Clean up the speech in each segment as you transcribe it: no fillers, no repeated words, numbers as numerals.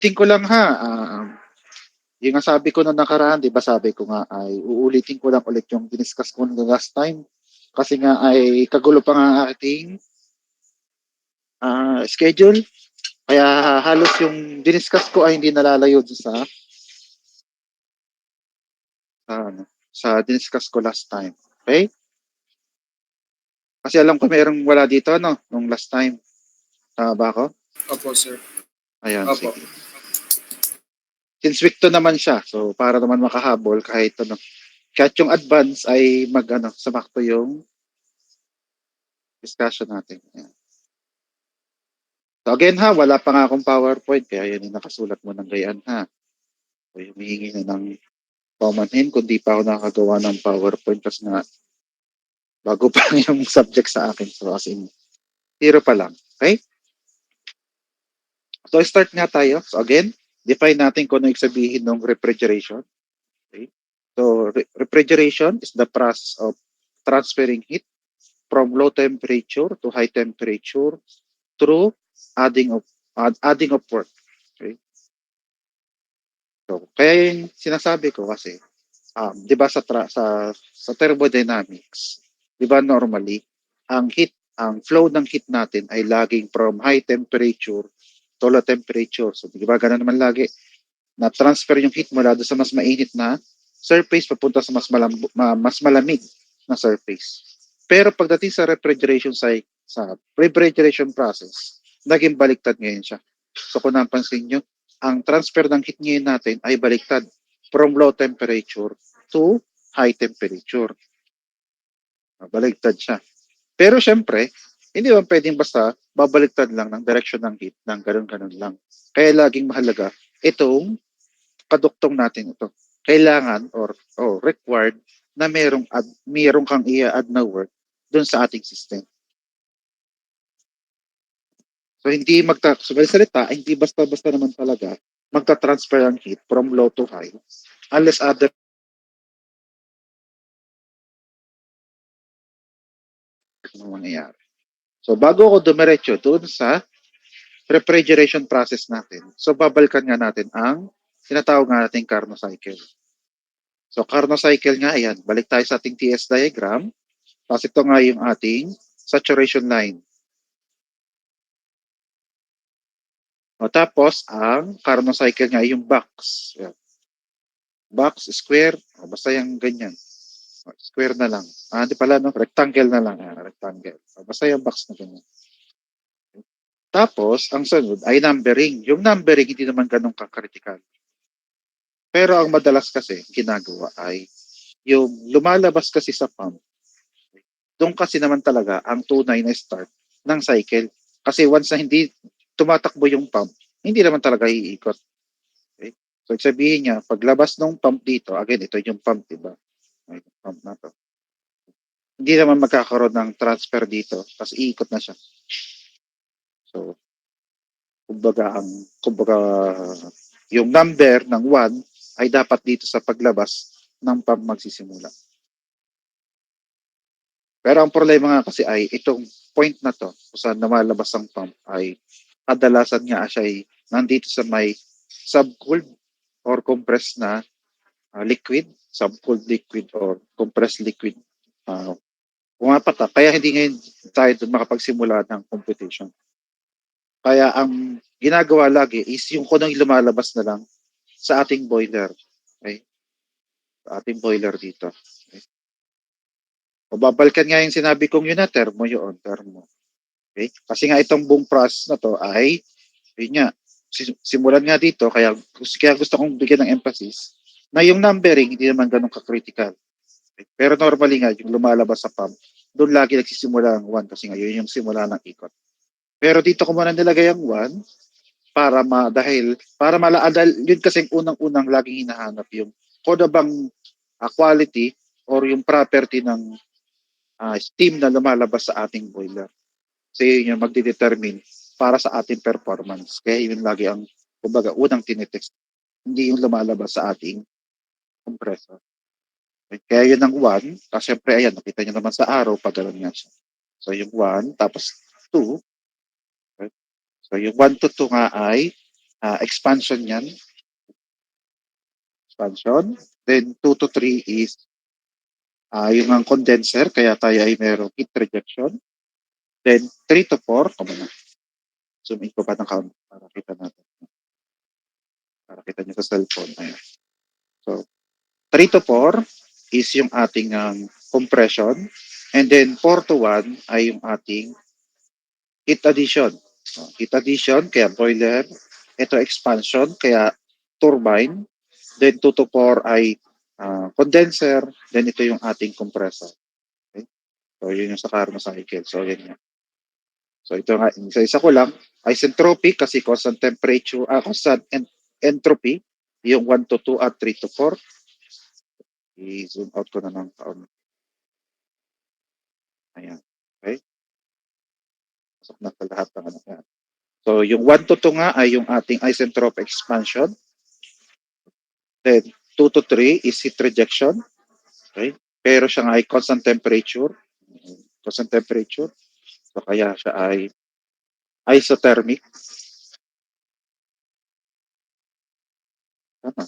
Ting ko lang ha, yung nga sabi ko na nakaraan, 'di ba sabi ko nga ay uulitin ko lang ulit yung diniscuss ko nung last time. Kasi nga ay kagulo pa nga ang ating schedule. Kaya halos yung diniscuss ko ay hindi nalalayo dun sa diniscuss ko last time. Okay? Kasi alam ko mayroong wala dito, no? Nung last time. Tama ba ako? Opo, sir. Ayan, Opo. sige. Since week 2 naman siya, so para naman makahabol kahit ano, kahit yung advance ay samakto yung discussion natin. Ayan. So again ha, wala pa nga akong PowerPoint, kaya yan yung nakasulat mo ng gayan ha. So humihingi na ng paumanhin kung di pa ako nakagawa ng PowerPoint kasi nga bago pa yung subject sa akin. So as in, zero pa lang. Okay? So start nga tayo. So again, define natin kung ano yung sabihin ng refrigeration. Okay? So refrigeration is the process of transferring heat from low temperature to high temperature through adding of work. Okay? So, kaya yung sinasabi ko kasi, 'di ba sa thermodynamics, 'di ba normally ang flow ng heat natin ay laging from high temperature to low temperature. So, 'di ba ganun naman lagi na transfer yung heat mula doon sa mas mainit na surface papunta sa mas malamig na surface. Pero pagdating sa refrigeration process, naging baliktad ngayon siya. So kung napansin nyo, ang transfer ng heat ngayon natin ay baliktad from low temperature to high temperature. Baliktad siya. Pero syempre, hindi ba pwedeng basta babaliktad lang ng direction ng heat ng ganun-ganun lang. Kaya laging mahalaga itong kaduktong natin ito. Kailangan or required na merong kang i-add na work doon sa ating system. So so may salita, hindi basta-basta naman talaga magta-transfer ang heat from low to high unless other mangyayari. So bago ako dumiretso doon sa refrigeration process natin, so babalikan nga natin ang tinatawag nga natin Carnot cycle. So Carnot cycle nga, ayan, balik tayo sa ating TS diagram. Tapos ito nga yung ating saturation line. O, tapos, ang Carnot cycle nga yung box. Ayan. Box, square, o, basta yung ganyan. O, square na lang. Hindi pala, no? Rectangle na lang. Ayan, rectangle. O, basta yung box na ganyan. Tapos, ang sunod ay numbering. Yung numbering, hindi naman ganun ka-critical. Pero ang madalas kasi ginagawa ay yung lumalabas kasi sa pump, doon kasi naman talaga ang tunay na start ng cycle. Kasi once na hindi tumatakbo yung pump, hindi naman talaga iikot. Okay? So, sabihin niya, paglabas ng pump dito, again, ito yung pump, diba? Yung pump na to. Hindi naman magkakaroon ng transfer dito kasi iikot na siya. So, kumbaga, yung number ng 1 ay dapat dito sa paglabas ng pump magsisimula. Pero ang problema nga kasi ay itong point na to kung saan lumalabas ang pump ay kadalasan nga siya ay nandito sa may subcooled or compressed na liquid, subcooled liquid or compressed liquid. Pumapatak. Kaya hindi ngayon tayo doon makapagsimula ng computation. Kaya ang ginagawa lagi is yung kunang lumalabas na lang sa ating boiler. Okay? Sa ating boiler dito. Okay? O babalikan nga yung sinabi kong yun na termo yun, termo. Okay? Kasi nga itong buong process na to ay, yun nga, simulan nga dito, kaya gusto kong bigyan ng emphasis na yung numbering hindi naman ganun ka-critical. Okay? Pero normally nga, yung lumalabas sa pump, doon lagi nagsisimula ang 1 kasi nga yun yung simula ng ikot. Pero dito ko muna nilagay ang 1 dahil yun kasi unang-unang laging hinahanap yung kung ano bang quality or yung property ng steam na lumalabas sa ating boiler. Kasi yun yung magdidetermine para sa ating performance. Kaya yun lagi ang, kumbaga, unang tinitext. Hindi yung lumalabas sa ating compressor. Okay? Kaya yun ang 1. Tapos syempre, ayan, nakita nyo naman sa arrow, pagano'n nga siya. So yung 1, tapos 2. Okay? So yung 1 to 2 nga ay expansion yan, expansion. Then 2 to 3 is yung ang condenser, kaya tayo ay merong heat rejection. Then 3 to 4, kamo na. Zoom in ko pa ng count para kita natin. Para kita nyo sa cellphone. Ayan. So, 3 to 4 is yung ating compression. And then 4 to 1 ay yung ating heat addition. So, heat addition, kaya boiler. Ito expansion, kaya turbine. Then 2 to 4 ay condenser. Then ito yung ating compressor. Okay? So, yun yung sa Carnot cycle. So, yun nga. So, ito nga, isa-isa ko lang. Isentropic kasi constant temperature, constant entropy. Yung 1 to 2 at 3 to 4. I-zoom out ko na ng kaon. Ayan. Okay? Pasok na sa lahat ng ano yan. So, yung 1 to 2 nga ay yung ating isentropic expansion. Then, 2 to 3 is heat rejection. Okay? Pero siya nga ay constant temperature. Constant temperature. So, kaya siya ay isothermic. Tama.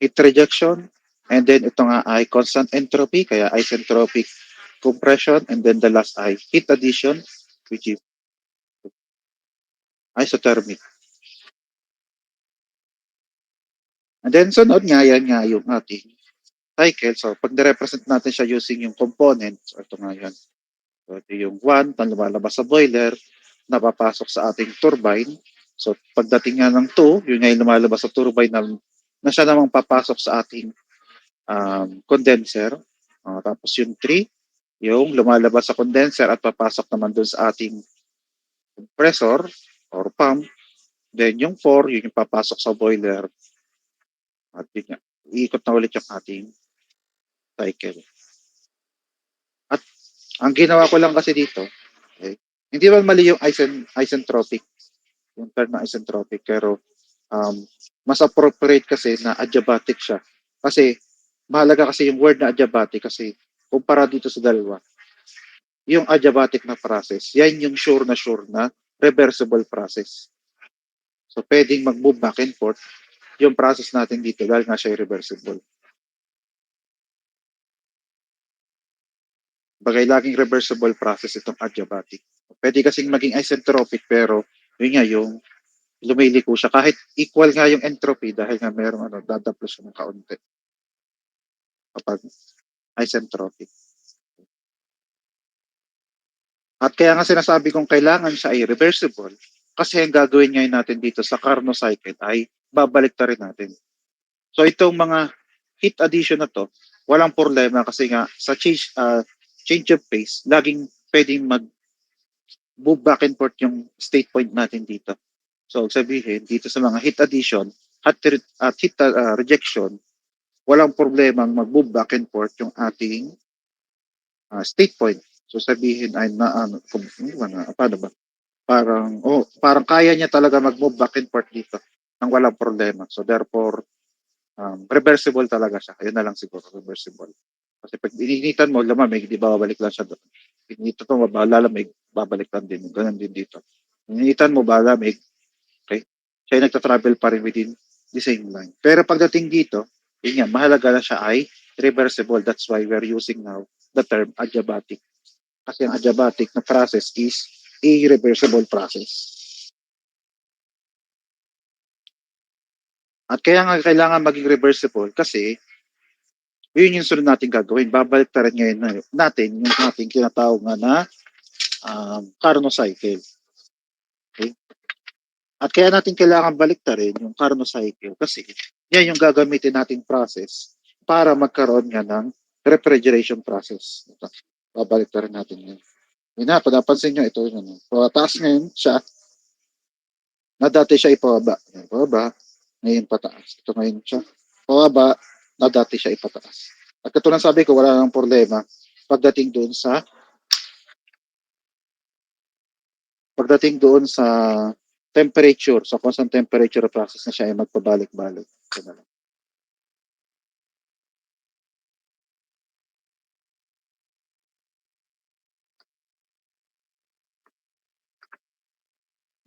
Heat rejection. And then, ito nga ay constant entropy. Kaya isentropic compression. And then, the last ay heat addition, which is isothermic. And then, sunod nga, yan nga yung ating cycle. So, pag na-represent natin siya using yung components, ito nga yan. So, ito yung 1 na lumalabas sa boiler, napapasok sa ating turbine. So, pagdating nga ng 2, yun nga yung lumalabas sa turbine na siya namang papasok sa ating condenser. Tapos yung 3, yung lumalabas sa condenser at papasok naman dun sa ating compressor or pump. Then yung 4, yun yung papasok sa boiler. At yun nga, iikot na ulit yung ating cycle. At ang ginawa ko lang kasi dito, okay, hindi man mali yung isentropic, yung term na isentropic, pero mas appropriate kasi na adiabatic siya. Kasi mahalaga kasi yung word na adiabatic kasi kumpara dito sa dalawa, yung adiabatic na process, yan yung sure na reversible process. So pwedeng mag-move back and forth yung process natin dito dahil nga siya reversible. Bagay laging reversible process itong adiabatic. Pwede kasing maging isentropic pero yun nga yung lumiliko siya kahit equal nga yung entropy dahil nga merong dadaplo siya ng kaunti kapag isentropic. At kaya nga sinasabi kong kailangan siya ay reversible kasi ang gagawin ngayon natin dito sa Carnot cycle ay babalik rin natin. So itong mga heat addition na to, walang problema kasi nga sa change of phase, laging pwedeng move back and forth yung state point natin dito. So sabihin, dito sa mga heat addition at heat rejection, walang problema mag-move back and forth yung ating state point. So sabihin ay paano ba? Parang kaya niya talaga mag-move back and forth dito nang walang problema. So therefore, reversible talaga siya. Ayun na lang siguro, reversible. Kasi pag ininitan mo, lamamig, di ba babalik lang siya doon. Ininitan mo, lalamig, babalik lang din. Ganun din dito. Ininitan mo, balamig, okay? Siya ay nagta-travel pa rin within the same line. Pero pagdating dito, yun nga, mahalaga na siya ay reversible. That's why we're using now the term adiabatic. Kasi ang adiabatic na process is a reversible process. At kaya nga kailangan maging reversible kasi yun yung sunod natin gagawin. Babalik na rin ngayon natin yung ating tinatawag na Carnot cycle. Okay? At kaya natin kailangan balik na rin yung Carnot cycle kasi yan yung gagamitin nating process para magkaroon nga ng refrigeration process. Ito. Babalik na rin natin yan. Yun na, kung napansin nyo, ito yun. Pataas ngayon siya, na dati siya ipababa. Ipababa, ngayon pataas. Ito ngayon siya. Pababa, na dati siya ipataas. At katulad sabi ko, wala nang problema pagdating doon sa temperature, sa constant temperature process na siya ay magpabalik-balik.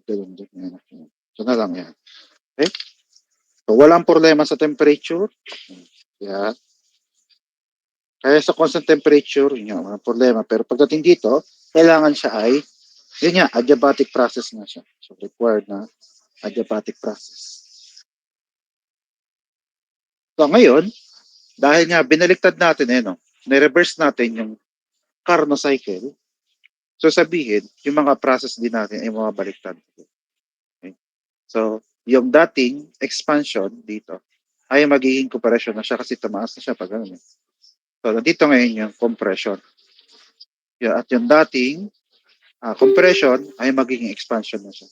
Ganun din. Yan. So na lang yan. Okay? So walang problema sa temperature. Yeah. Kaya sa constant temperature, yun nga, walang problema. Pero pagdating dito, kailangan siya ay, yun nga, adiabatic process na siya. So required na adiabatic process. So ngayon, dahil nga binaliktad natin no, ni-reverse natin yung Carnot cycle, so sabihin, yung mga process din natin ay mga baliktad. Okay? So, yung dating expansion dito ay magiging compression na siya kasi tumaas na siya pag ano. So, nandito ngayon yung compression. Yeah, at yung dating compression ay magiging expansion na siya.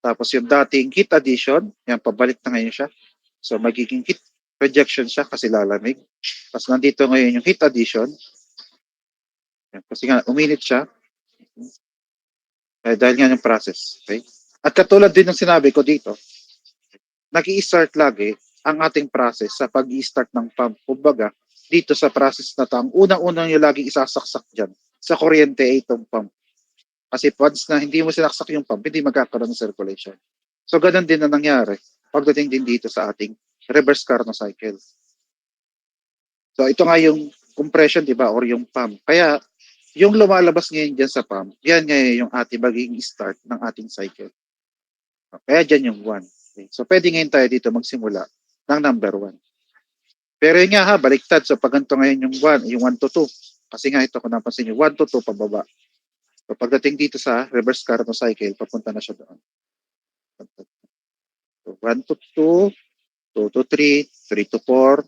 Tapos yung dating heat addition, yan, pabalik na ngayon siya. So, magiging heat rejection siya kasi lalamig. Tapos nandito ngayon yung heat addition. Yan, kasi nga, uminit siya. Dahil nga yung process. Okay? At katulad din ng sinabi ko dito, nag-i-start lagi ang ating process sa pag-i-start ng pump. Kumbaga, dito sa process na to, ang unang-unang yung laging isasaksak dyan sa kuryente ay itong pump. Kasi once na hindi mo sinaksak yung pump, hindi magkakaroon ng circulation. So, ganun din na nangyari pagdating din dito sa ating reverse Carnot cycle. So, ito nga yung compression, di ba, or yung pump. Kaya, yung lumalabas ngayon dyan sa pump, yan ngayon yung ating magiging start ng ating cycle. Kaya dyan yung 1. Okay. So, pwede ngayon tayo dito magsimula ng number 1. Pero yun nga ha, baliktad. So, pag ganito ngayon yung 1 to 2. Kasi nga ito, kung napansin nyo, 1 to 2 pababa. So, pagdating dito sa reverse Carnot cycle, papunta na siya doon. So, 1 to 2, 2 to 3, 3 to 4,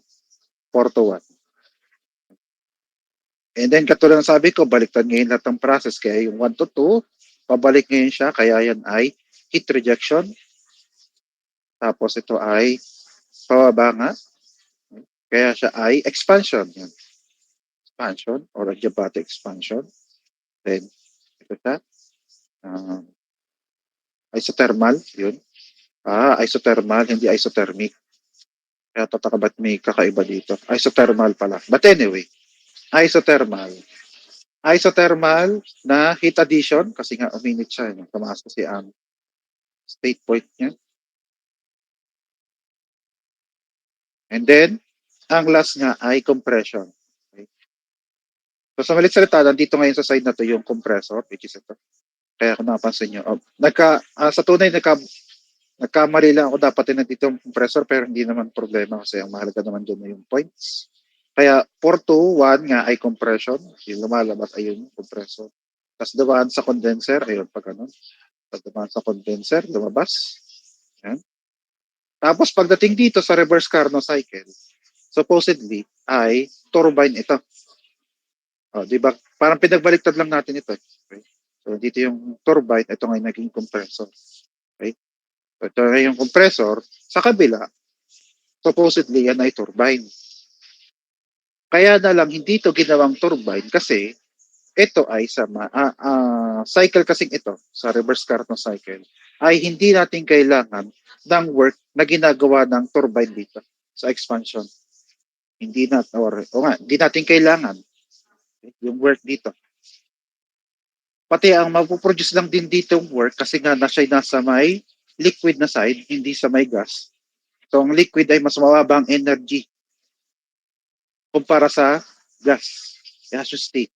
4 to 1. And then, katulad ng sabi ko, baliktad ngayon lahat ng process. Kaya yung 1 to 2, pabalik ngayon siya. Kaya yan ay heat rejection. Tapos ito ay pababa nga. Kaya siya ay expansion. Yan. Expansion or adiabatic expansion. Then, ito siya. Isothermal. Yun. Isothermal, hindi isothermic. Kaya tataka ba't may kakaiba dito. Isothermal pala. But anyway, isothermal. Isothermal na heat addition kasi nga uminit siya. Tumaas kasi ang state point niya. And then, ang last nga ay compression. Okay. So sa malit salita, nandito ngayon sa side na to yung compressor, which is ito. Kaya kung napansin nyo, sa tunay nagkamali lang ako dapat din nandito yung compressor pero hindi naman problema kasi ang mahalaga naman dyan na yung points. Kaya 4-2-1 nga ay compression. Yung lumalabas ay yung compressor. Tapos dumaan sa condenser, ayun, pag ganun. Pag dumaan sa condenser, lumabas. Yan. Tapos pagdating dito sa reverse Carnot cycle, supposedly ay turbine ito. Di ba? Parang pinagbaliktad lang natin ito. Okay? So dito yung turbine, ito nga yung naging compressor. Okay? So, ito nga yung compressor. Sa kabila, supposedly yan ay turbine. Kaya na lang hindi ito ginawang turbine kasi ito ay sa cycle kasing ito, sa reverse Carnot cycle, ay hindi natin kailangan ng work na ginagawa ng turbine dito sa expansion. Hindi hindi natin kailangan yung work dito. Pati ang mapuproduce lang din dito yung work kasi nga nasa may liquid na side, hindi sa may gas. So ang liquid ay mas mababa ang energy kumpara sa gas, gaseous state.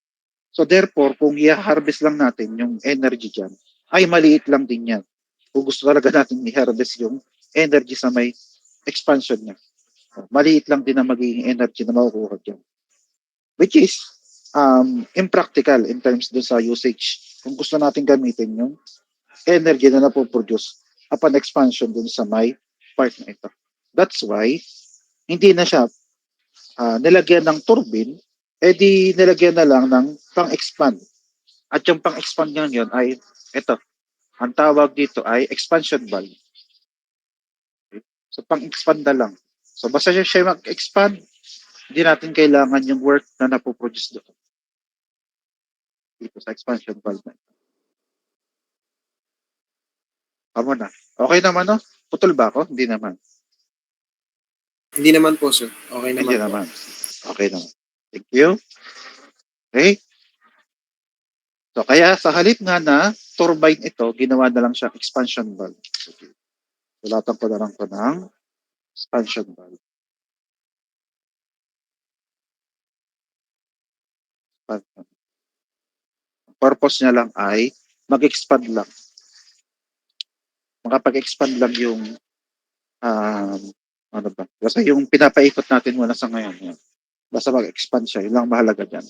So therefore, kung i-harvest lang natin yung energy dyan, ay maliit lang din yan. Kung gusto talaga natin i-harvest yung energy sa may expansion niya. Maliit lang din ang magiging energy na makukuha dyan. Which is impractical in terms dun sa usage. Kung gusto natin gamitin yung energy na napoproduce upon expansion dun sa may part na ito. That's why, hindi na siya nilagyan ng turbine, di nilagyan na lang ng pang-expand. At yung pang-expand yun ay ito. Ang tawag dito ay expansion valve. Okay? So pang-expand na lang. So basta siya mag-expand, hindi natin kailangan yung work na napoproduce doon. Dito sa expansion valve na ito. Amo na. Okay naman, no? Putol ba ako? Hindi naman. Hindi naman po, sir. Okay naman Hindi po. naman. Okay naman. Thank you. Okay. So kaya sa halip nga na turbine ito, ginawa na lang siyang expansion valve. Okay. Sulatan ko na lang ko ng expansion valve. Ang purpose niya lang ay mag-expand lang. Makapag-expand lang yung um, ano ba? Basta yung pinapaikot natin muna sa ngayon. Yan. Basta mag-expand siya. Yun lang mahalaga dyan.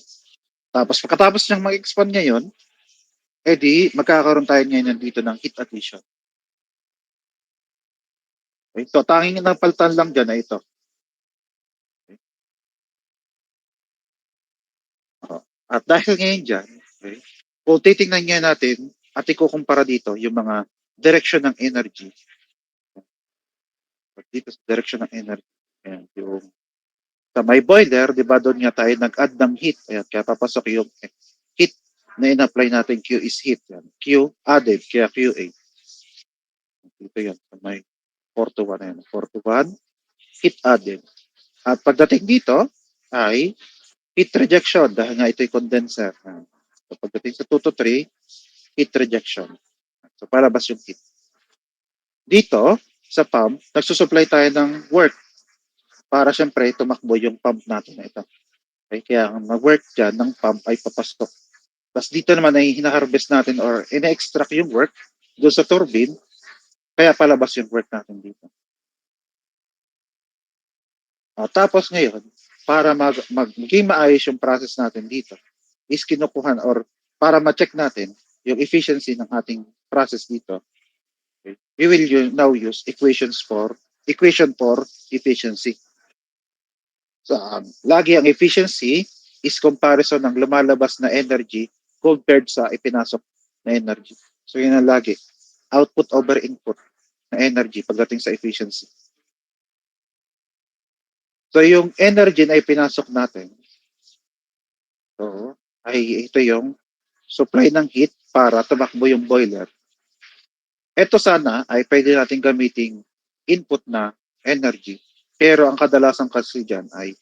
Tapos pagkatapos niyang mag-expand ngayon, edi magkakaroon tayo ngayon dito ng heat addition. Okay? So tanging napalitan lang dyan ay ito. Okay? At dahil ngayon dyan, okay, kung titingnan nga natin at ikukumpara dito yung mga direction ng energy. Dito sa direction ng energy. Ayan, yung sa may boiler, di ba doon nga tayo nag-add ng heat. Ayan, kaya papasok yung heat na in-apply natin. Q is heat. Yan. Q added, kaya QA. Dito yan. Sa may 4 to 1 ayan. 4 to 1, heat added. At pagdating dito ay heat rejection dahil nga ito'y condenser. So pagdating sa 2 to 3, heat rejection. So palabas yung heat. Dito, sa pump, nagsusupply tayo ng work para syempre tumakbo yung pump natin na ito. Okay? Kaya ang mag-work dyan ng pump ay papasok. Tapos dito naman ay hina-harvest natin or ina-extract yung work doon sa turbine, kaya palabas yung work natin dito. Tapos ngayon, para maging maayos yung process natin dito, is kinukuhan or para ma-check natin yung efficiency ng ating process dito, okay, we will now use equation for efficiency. So, lagi ang efficiency is comparison ng lumalabas na energy compared sa ipinasok na energy. So, yun ang lagi. Output over input na energy pagdating sa efficiency. So, yung energy na ipinasok natin, so, ay ito yung supply ng heat para tumakbo yung boiler. Ito sana ay pwede natin gamitin input na energy. Pero ang kadalasan kasi dyan ay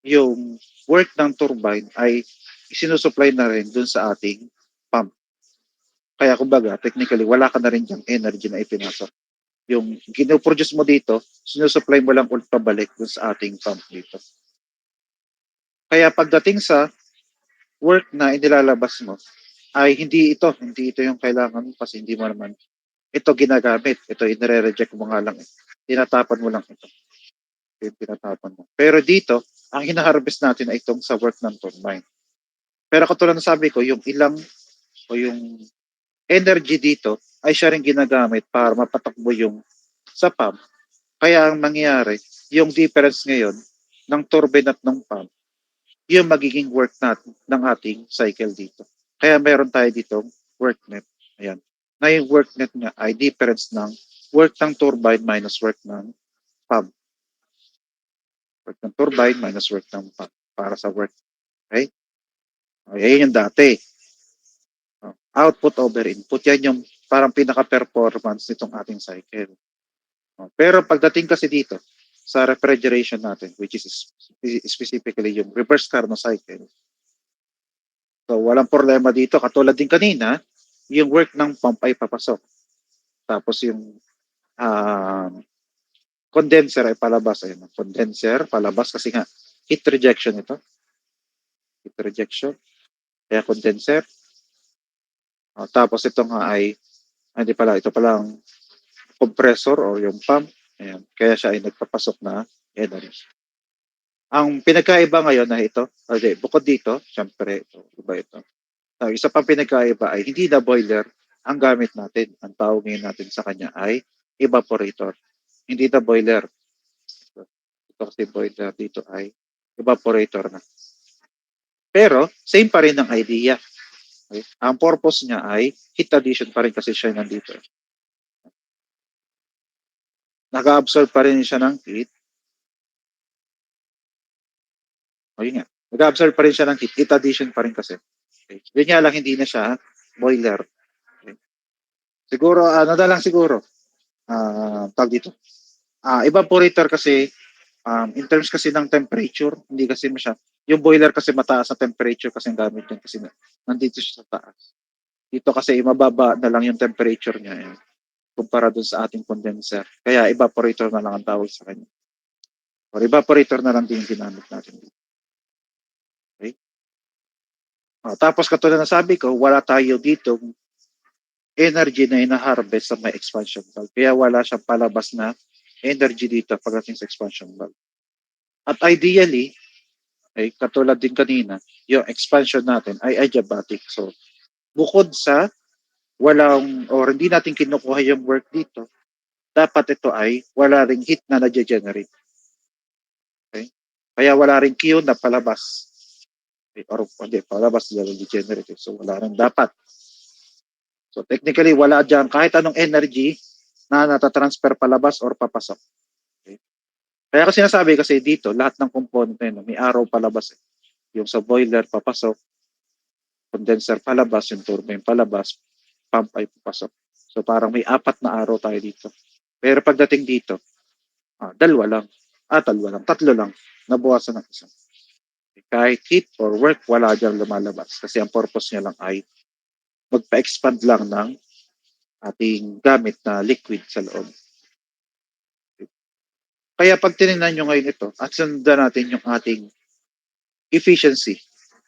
yung work ng turbine ay isinusupply na rin dun sa ating pump. Kaya kumbaga, technically, wala ka na rin diyang energy na ipinasok. Yung ginoproduce mo dito, sinusupply mo lang ulit pabalik dun sa ating pump dito. Kaya pagdating sa work na inilalabas mo, ay hindi ito yung kailangan mo kasi hindi mo naman ito ginagamit. Ito, inire-reject mo nga lang. Tinatapan mo lang ito. Tinatapan mo. Pero dito, ang hinaharvest natin ay itong sa work ng turbine. Pero katulad na sabi ko, yung ilang o yung energy dito ay siya rin ginagamit para mapatakbo yung sa pump. Kaya ang mangyayari, yung difference ngayon ng turbine at ng pump, yung magiging work natin ng ating cycle dito. Kaya meron tayo dito work net. Ayan. Na yung work net nga ay difference ng work ng turbine minus work ng pump. Work ng turbine minus work ng pump para sa work. Okay? Ayan yung dati. Output over input. Yan yung parang pinaka-performance nitong ating cycle. Pero pagdating kasi dito sa refrigeration natin, which is specifically yung reverse Carnot cycle, so walang problema dito. Katulad din kanina, yung work ng pump ay papasok. Tapos yung condenser ay palabas. Ayun, condenser, palabas kasi nga heat rejection ito. Heat rejection. Kaya condenser. Tapos ito nga ay, hindi pala, ito pala ang compressor o yung pump. Ayan. Kaya siya ay nagpapasok na energy. Ang pinagkaiba ngayon na ito, okay, bukod dito, syempre, iba ito. Isa pang pinagkaiba ay hindi na boiler ang gamit natin. Ang tawag ngayon natin sa kanya ay evaporator. Hindi na boiler. Ito kasi boiler dito ay evaporator na. Pero, same pa rin ang idea. Okay? Ang purpose niya ay heat addition pa rin kasi siya nandito. Nag-absorb pa rin siya ng heat. O yun nga. Nag-absorb pa rin siya ng heat. Heat addition pa rin kasi. Okay. Yun nga lang, hindi na siya boiler. Okay. Siguro, ano na lang siguro. Tawag dito. Evaporator kasi, in terms kasi ng temperature, hindi kasi Yung boiler kasi mataas na temperature kasi ang gamit yun kasi nandito siya sa taas. Dito kasi mababa na lang yung temperature niya kumpara dun sa ating condenser. Kaya evaporator na lang ang tawag sa kanya. Or evaporator na lang din yung ginamit natin. Okay? Tapos katulad na sabi ko, wala tayo dito energy na ina-harvest sa may expansion valve. Kaya wala siyang palabas na energy dito pagdating sa expansion valve. At ideally, katulad din kanina, yung expansion natin ay adiabatic. So, bukod sa walang or hindi natin kinukuha yung work dito, dapat ito ay wala ring heat na na-generate. Okay? Kaya wala ring Q na palabas. Okay? Or hindi, palabas na generate. So, wala rin dapat. So, technically, wala dyan kahit anong energy na natatransfer palabas or papasok. Okay? Kaya kasi sinasabi kasi dito, lahat ng component na may arrow palabas. Yung sa boiler, papasok. Condenser palabas, yung turbine palabas, pump ay papasok. So parang may apat na arrow tayo dito. Pero pagdating dito, dalawa lang. Dalawa lang. Tatlo lang. Nabuwasan ng isa. Kahit heat or work, wala dyan lumalabas. Kasi ang purpose niya lang ay magpa-expand lang ng ating gamit na liquid sa loob. Kaya pag tinignan nyo ngayon ito, at sundan natin yung ating efficiency,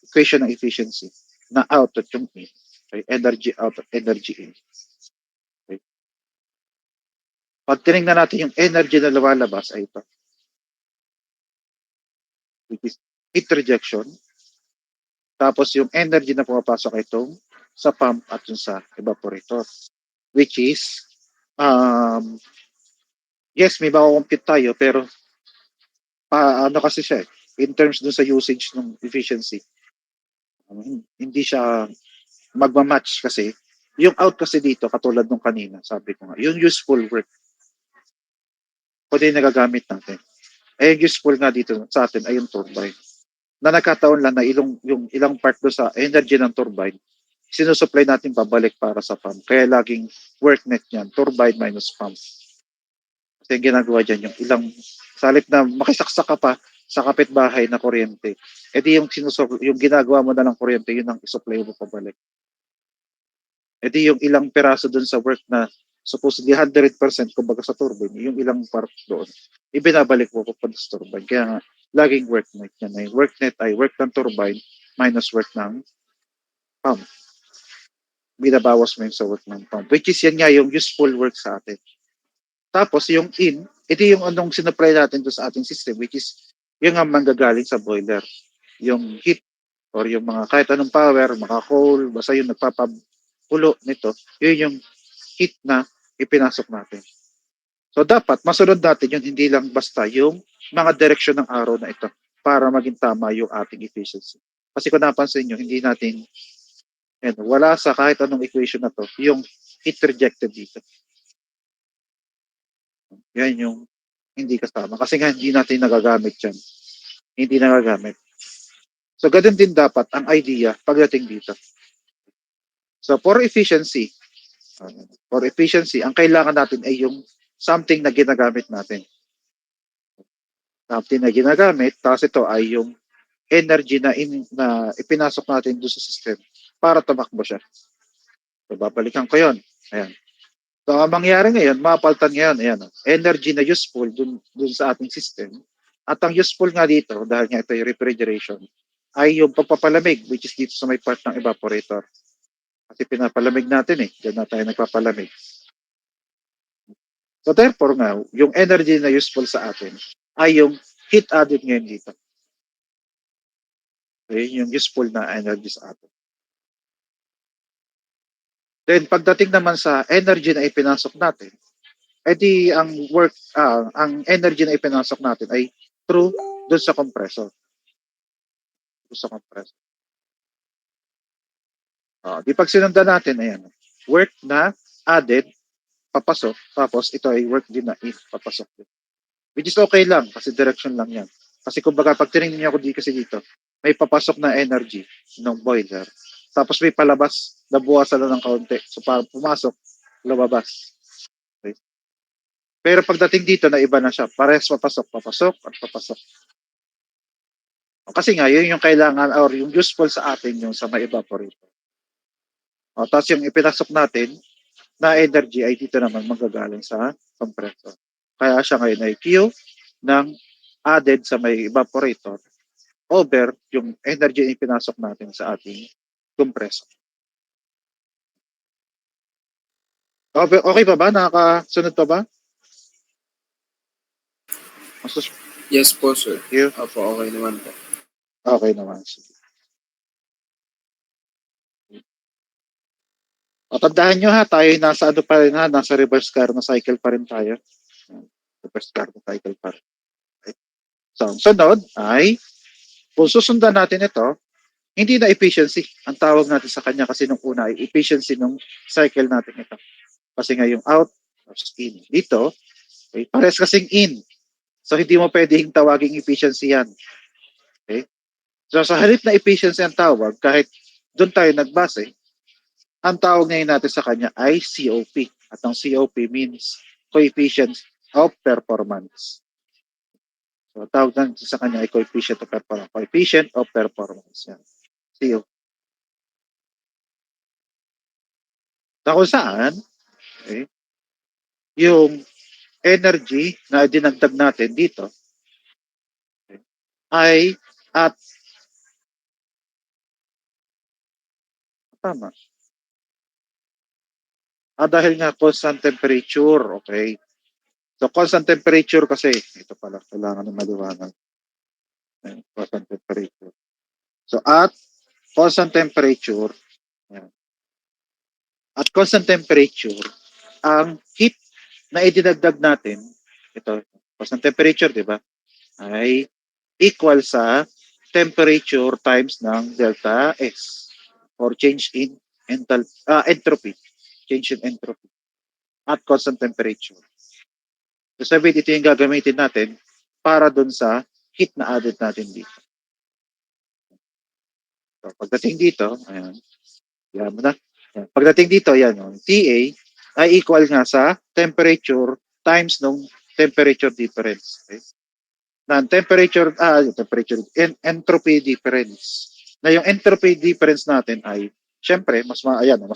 equation ng efficiency, na out at yung in. Okay? Energy out at energy in. Okay? Pag tinignan natin yung energy na lumalabas ay ito. Which is heat rejection. Tapos yung energy na pumapasok ay itong sa pump at yung sa evaporator. Which is, yes, may makakompute tayo, pero ano kasi siya in terms dun sa usage ng efficiency, hindi siya magmamatch kasi yung out kasi dito, katulad nung kanina, sabi ko nga, yung useful work, pwede nagagamit natin. Yung useful nga dito sa atin ay yung turbine. Na nagkataon lang na yung ilang part do sa energy ng turbine, sinusupply natin pabalik para sa pump. Kaya laging work net niyan, turbine minus pump. Kasi yung ginagawa dyan, yung ilang, salit na makisaksak ka pa sa kapitbahay na kuryente, edi yung ginagawa mo na ng kuryente, yun ang isupply mo pabalik. Edi yung ilang peraso dun sa work na supposedly 100% kumbaga sa turbine, yung ilang part doon, ibinabalik mo pa sa turbine. Kaya nga, laging work net yan. Ay work net ay work ng turbine minus work ng pump. Binabawas mo yung sa work ng pump. Which is yan nga yung useful work sa atin. Tapos yung in, ito yung anong sinupply natin doon sa ating system, which is yung nga manggagaling sa boiler. Yung heat or yung mga kahit anong power, mga coal, basta yung nagpapapulo nito, yun yung heat na ipinasok natin. So dapat masunod natin yun, hindi lang basta yung mga direksyon ng araw na ito para maging tama yung ating efficiency. Kasi kung napansin nyo, hindi natin, wala sa kahit anong equation na to, yung heat rejected dito. Yan yung hindi kasama. Kasi nga hindi natin nagagamit yan. Hindi nagagamit. So ganun din dapat ang idea pagdating dito. So for efficiency, ang kailangan natin ay yung something na ginagamit natin. Something na ginagamit, tapos ito ay yung energy na ipinasok natin doon sa system para tumakbo siya. So babalikan ko yon. Ayan. So ang mangyari ngayon, mapaltan ngayon, ayan, energy na useful dun sa ating system. At ang useful nga dito, dahil nga ito yung refrigeration, ay yung pagpapalamig, which is dito sa may part ng evaporator. Kasi pinapalamig natin diyan na tayo nagpapalamig. So therefore nga, yung energy na useful sa atin ay yung heat added ngayon dito. Okay, yung useful na energy sa atin. Then pagdating naman sa energy na ipinasok natin, edi ang energy na ipinasok natin ay through doon sa compressor. Doon sa compressor. Di pag sinundan natin, ayan, work na added, papasok, tapos ito ay work din na if, papasok din. Which is okay lang, kasi direction lang yan. Kasi kumbaga, pag tinignan niyo ako kasi dito, may papasok na energy ng boiler. Tapos may palabas, nabuwasan lang ng kaunti. So, para pumasok, lumabas. Okay. Pero pagdating dito, na iba na siya. Parehas papasok, papasok, at papasok. Kasi nga, yun yung kailangan or yung useful sa atin yung sa may evaporator. Tapos yung ipinasok natin na energy ay dito naman magagaling sa compressor. Kaya siya ngayon ay Q ng added sa may evaporator over yung energy na ipinasok natin sa ating compressor. Okay pa ba? Nakakasunod pa ba? Masus- Yes po, sir. you? Opo, okay naman po. Okay naman. Sige. Tandaan nyo ha, tayo nasa ano pa rin ha, nasa reverse Carnot cycle pa rin tayo. Reverse Carnot cycle pa rin. Okay. So, ang sunod ay, kung susundan natin ito, hindi na efficiency. Ang tawag natin sa kanya kasi nung una ay efficiency nung cycle natin ito. Kasi nga yung out, tapos in. Dito, okay, pares kasing in. So, hindi mo pwedeng tawaging efficiency yan. Okay? So, sa halip na efficiency ang tawag, kahit doon tayo nagbase, ang tawag ngayon natin sa kanya ay COP. At ang COP means coefficient of performance. So, tawag natin sa kanya ay coefficient of performance. Coefficient of performance. Yan. COP. Na kung saan, okay, yung energy na dinagdag natin dito, okay, ay at tama. Dahil nga constant temperature, okay. So constant temperature kasi, ito pala, kailangan ng maliwanag. Constant temperature. So at constant temperature, yan. At constant temperature, ang heat na idinagdag natin, ito, constant temperature, di ba, ay equal sa temperature times ng delta S or change in entropy. Change in entropy at constant temperature. So sabihin, ito yung gagamitin natin para dun sa heat na added natin dito. So, pagdating dito, ayan, yan mo na. Ayan. Pagdating dito, yan, TA ay equal nga sa temperature times nung temperature difference. Okay? Entropy difference. Na yung entropy difference natin ay, syempre, mas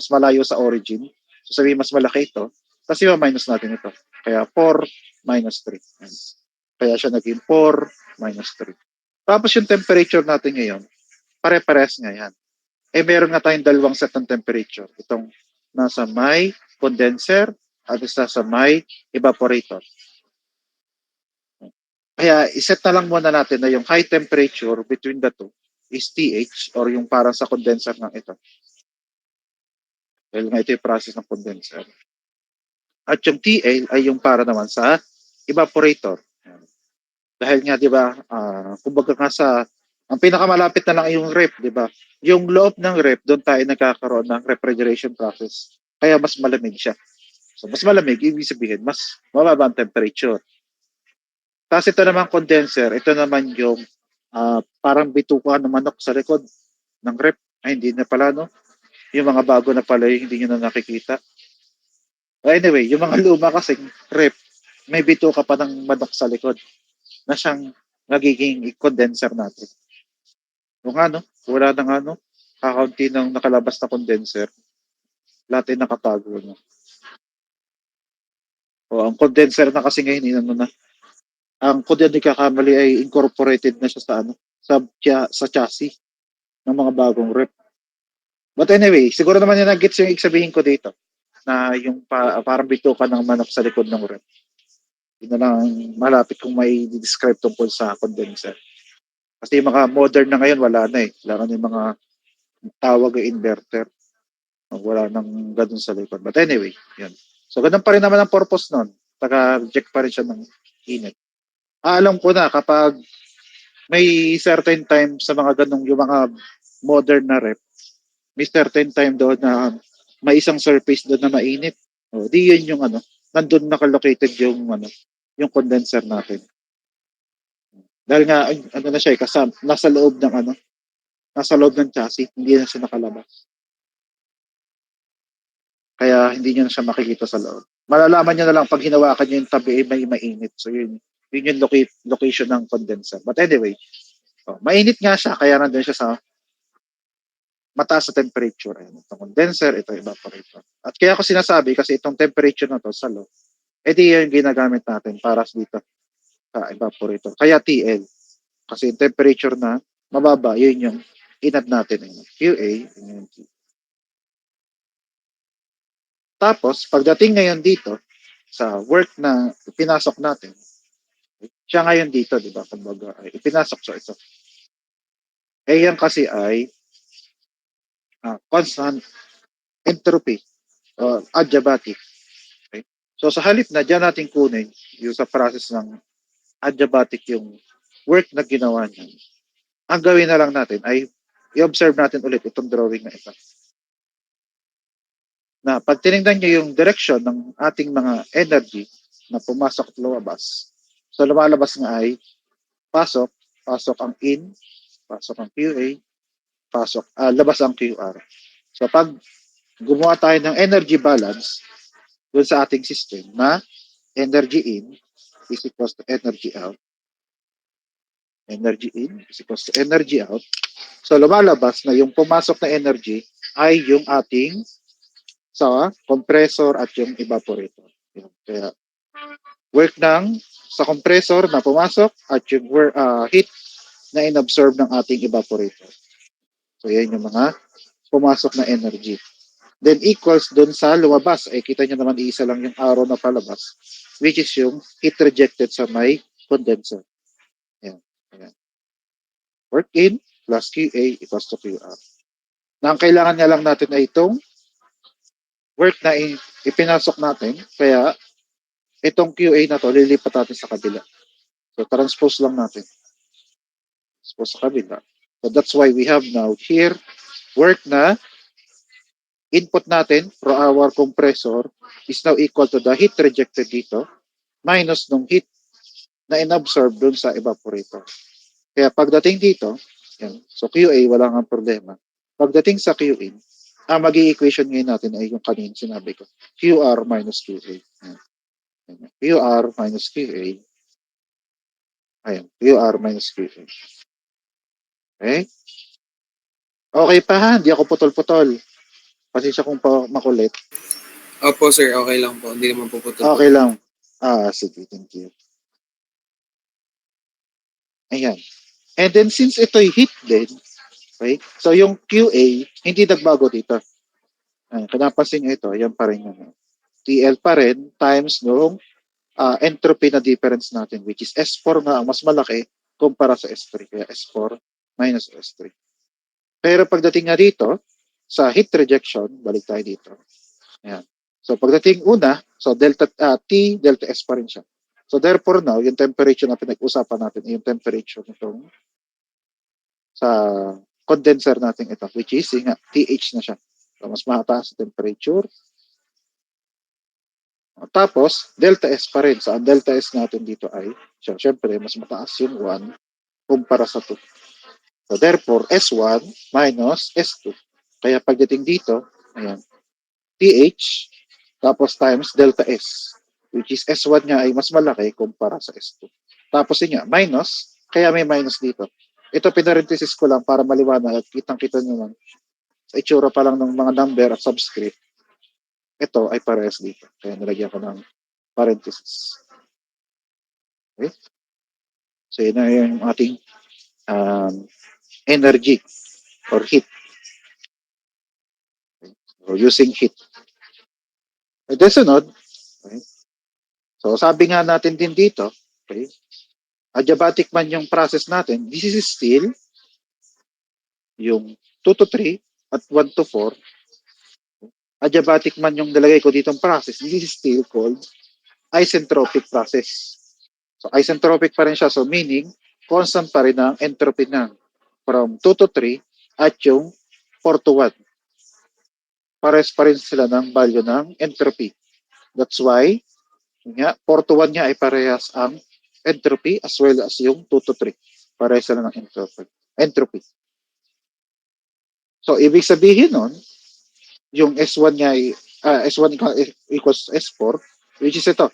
malayo sa origin. So sabihin, mas malaki ito. Kasi minus natin ito. Kaya 4 minus 3. Kaya siya naging 4 minus 3. Tapos yung temperature natin ngayon, pare-pares nga yan. Meron nga tayong dalawang set ng temperature. Itong nasa may condenser at isa sa may evaporator. Kaya iset na lang muna natin na yung high temperature between the two is TH or yung parang sa condenser ng ito. Dahil nga ito yung process ng condenser. At yung TL ay yung para naman sa evaporator. Dahil nga, di ba, kumbaga nga ang pinakamalapit na lang yung rep, di ba? Yung loob ng rep, doon tayo nagkakaroon ng refrigeration process. Kaya mas malamig siya. So, mas malamig, ibig sabihin, mas mababa ang temperature. Tapos ito naman condenser, ito naman yung parang bituka ng manok sa likod ng rep. Ay, hindi na pala, no? Yung mga bago na pala, hindi nyo na nakikita. Anyway, yung mga luma kasing rep, may bituka pa ng manok sa likod na siyang nagiging condenser natin. Kung ano, wala nang ano, kakaunti ng nakalabas na condenser, lahat ay nakatago na. Ang condenser na kasi ngayon, ano na, ang kung di kakamali ay incorporated na siya sa ano, sa chassis ng mga bagong rep. But anyway, siguro naman yung nag-gets yung sabihin ko dito na yung parang bituka ng manok sa likod ng rep. Yun na lang malapit kung may describe tungkol sa condenser. Kasi yung mga modern na ngayon, wala na eh. Wala na yung mga tawag ay inverter. Wala nang ganun sa likod. But anyway, yun. So, ganun pa rin naman ang purpose nun. Taga-reject pa rin siya ng init. Alam ko na kapag may certain time sa mga ganung yung mga modern na rep, may certain time doon na may isang surface doon na mainit. Di yun yung ano, nandun nakalocated yung ano, yung condenser natin. Dahil nga, ano na siya eh, nasa loob ng ano, nasa loob ng chassis, hindi na siya nakalabas. Kaya hindi nyo na siya makikita sa loob. Malalaman nyo na lang pag hinawakan nyo yung tabi, may mainit. So yun yung location ng condenser. But anyway, Mainit nga siya, kaya nandun siya sa mataas sa temperature. Ayan, itong condenser, ito evaporator. At kaya ko sinasabi, kasi itong temperature na to sa low, edi yung ginagamit natin para dito sa evaporator. Kaya TL. Kasi yung temperature na mababa, yun yung inad natin. QA. Yun. Tapos, pagdating ngayon dito, sa work na pinasok natin, siya ngayon dito, di ba? Kumbaga, ay ipinasok siya ito. Eh, yan kasi ay constant entropy or adiabatic. Okay? So, sa halip na dyan natin kunin yung sa process ng adiabatic yung work na ginawa niya, ang gawin na lang natin ay i-observe natin ulit itong drawing na ito. Na pag tinignan nyo yung direction ng ating mga energy na pumasok at lumabas, so lumalabas nga ay pasok, pasok ang in, pasok ang QA, labas ang QR. So pag gumawa tayo ng energy balance dun sa ating system na energy in is equals to energy out, energy in is equals to energy out, so lumalabas na yung pumasok na energy ay yung ating sa compressor at yung evaporator. Kaya work ng sa compressor na pumasok at yung heat na inabsorb ng ating evaporator. So yan yung mga pumasok na energy. Then equals dun sa lumabas. Ay kita nyo naman iisa lang yung arrow na palabas, which is yung heat rejected sa may condenser. Ayan. Ayan. Work in plus QA equals to QR. Na ang kailangan nga lang natin ay itong work na ipinasok natin. Kaya itong QA na to, lilipat natin sa kabila. So transpose lang natin. Transpose sa kabila. So that's why we have now here work na input natin per hour compressor is now equal to the heat rejected dito minus nung heat na inabsorb dun sa evaporator. Kaya pagdating dito, yan, so QA wala nga problema. Pagdating sa QA, ang magiging equation ngayon natin ay yung kanina sinabi ko. QR minus QA. Yan. QR minus QA. Ayan, QR minus QA. Okay? Okay pa ha, hindi ako putol-putol. Pasensya kung pa makulit. Opo, sir. Okay lang po. Hindi naman po putol. Okay lang. Sige, thank you. Ayan. And then since ito'y heat din, okay? So yung QA, hindi nagbago dito. Ayan, kung napansin nyo ito, yan pa rin yun. TL pa rin times nung entropy na difference natin, which is S4 nga ang mas malaki kumpara sa S3. Kaya S4 minus S3. Pero pagdating nga dito, sa heat rejection, balik tayo dito. Ayan. So pagdating una, so T, delta S pa rin siya. So therefore now, yung temperature na pinag-usapan natin ay yung temperature nitong sa condenser natin ito, which is nga, TH na siya. So mas mataas sa temperature. Tapos, delta S pa rin. So ang delta S natin dito ay, syempre, mas mataas yung 1 kumpara sa 2. So therefore, S1 minus S2. Kaya pagdating dito, ayan, TH tapos times delta S, which is S1 niya ay mas malaki kumpara sa S2. Tapos yun nga, minus, kaya may minus dito. Ito pinarenthesis ko lang para maliwanag at kitang-kita nyo lang sa itsura pa lang ng mga number at subscript. Ito ay parehas dito. Kaya nilagyan ko ng parenthesis. Okay? So yun na yung ating energy or heat. Okay? Or using heat. And then sunod, okay? So sabi nga natin din dito, okay, adiabatic man yung process natin, this is still yung 2 to 3 at 1 to 4. Adiabatic man yung nilagay ko ditong process, this is still called isentropic process. So isentropic pa rin siya, so meaning constant pa rin ang entropy ng from 2 to 3 at yung 4 to 1. Pares pa rin sila ng value ng entropy. That's why, nga, 4 to 1 niya ay parehas ang entropy as well as yung 2 to 3. Parehas sila ng entropy. So, ibig sabihin nun, yung S1 niya ay, S1 equals S4, which is ito.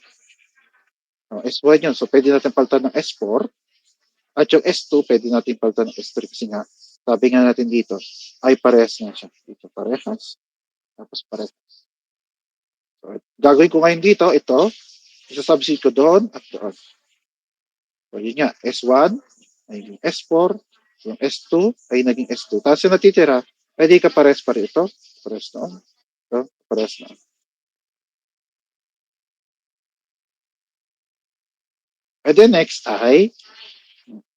S1 yun. So, pwede natin palitan ng S4. At yung S2, pwede natin palitan ng S3 kasi nga, sabi nga natin dito, ay parehas nga siya. Dito parehas, tapos parehas. So, gagawin ko ngayon dito, ito, isasubstitute ko doon at doon. So, yun nga, S1 ay naging S4, yung S2 ay naging S2. Tapos yung natitira, pwede ka pares pa rin ito, pares noon, ito, pares noon. And then next ay,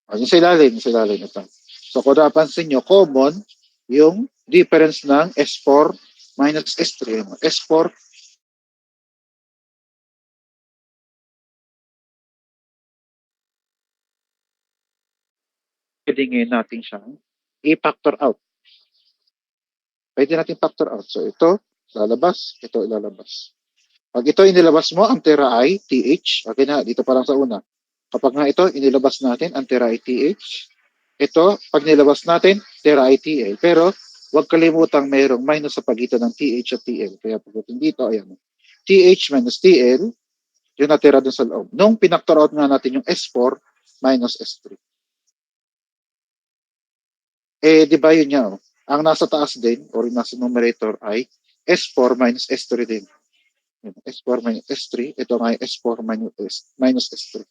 yung sa ilalim ito. So kung napansin nyo, common yung difference ng S4 minus S3. S4 pwede ngayon natin siyang i-factor out. Pwede natin factor out. So ito, lalabas, ito ilalabas. Pag ito inilabas mo, ang tira ay TH. Okay na, dito pa lang sa una. Kapag nga ito, inilabas natin, ang tira ay TH. Ito, pag nilabas natin, tira ay TL. Pero, huwag kalimutang mayroong minus sa pagitan ng TH at TL. Kaya pagdating dito, ayan. TH minus TL, yung natira dun sa loob. Nung pinactor out nga natin yung S4 minus S3. Di ba yun nga, oh. Ang nasa taas din, or nasa numerator ay S4 minus S3 din. S4 minus S3, ito nga ay S4 minus S3.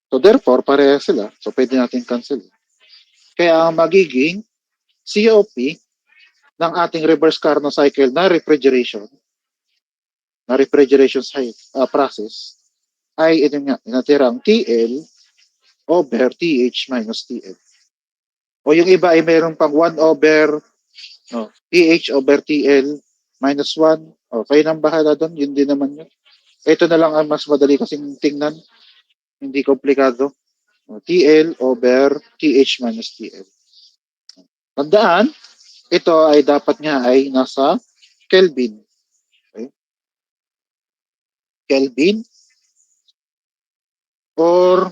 So therefore, pareha sila. So pwede natin cancel. Kaya ang magiging COP ng ating reverse Carnot cycle process ay ito nga, natirang TL over TH minus TL. O yung iba ay mayroon pang 1 over TH over TL minus 1. O, kayo nang bahala doon, yun din naman yun. Ito na lang ang mas madali kasing tingnan. Hindi komplikado. TL over TH minus TL. Tandaan, ito ay dapat nga ay nasa Kelvin. Okay? Kelvin or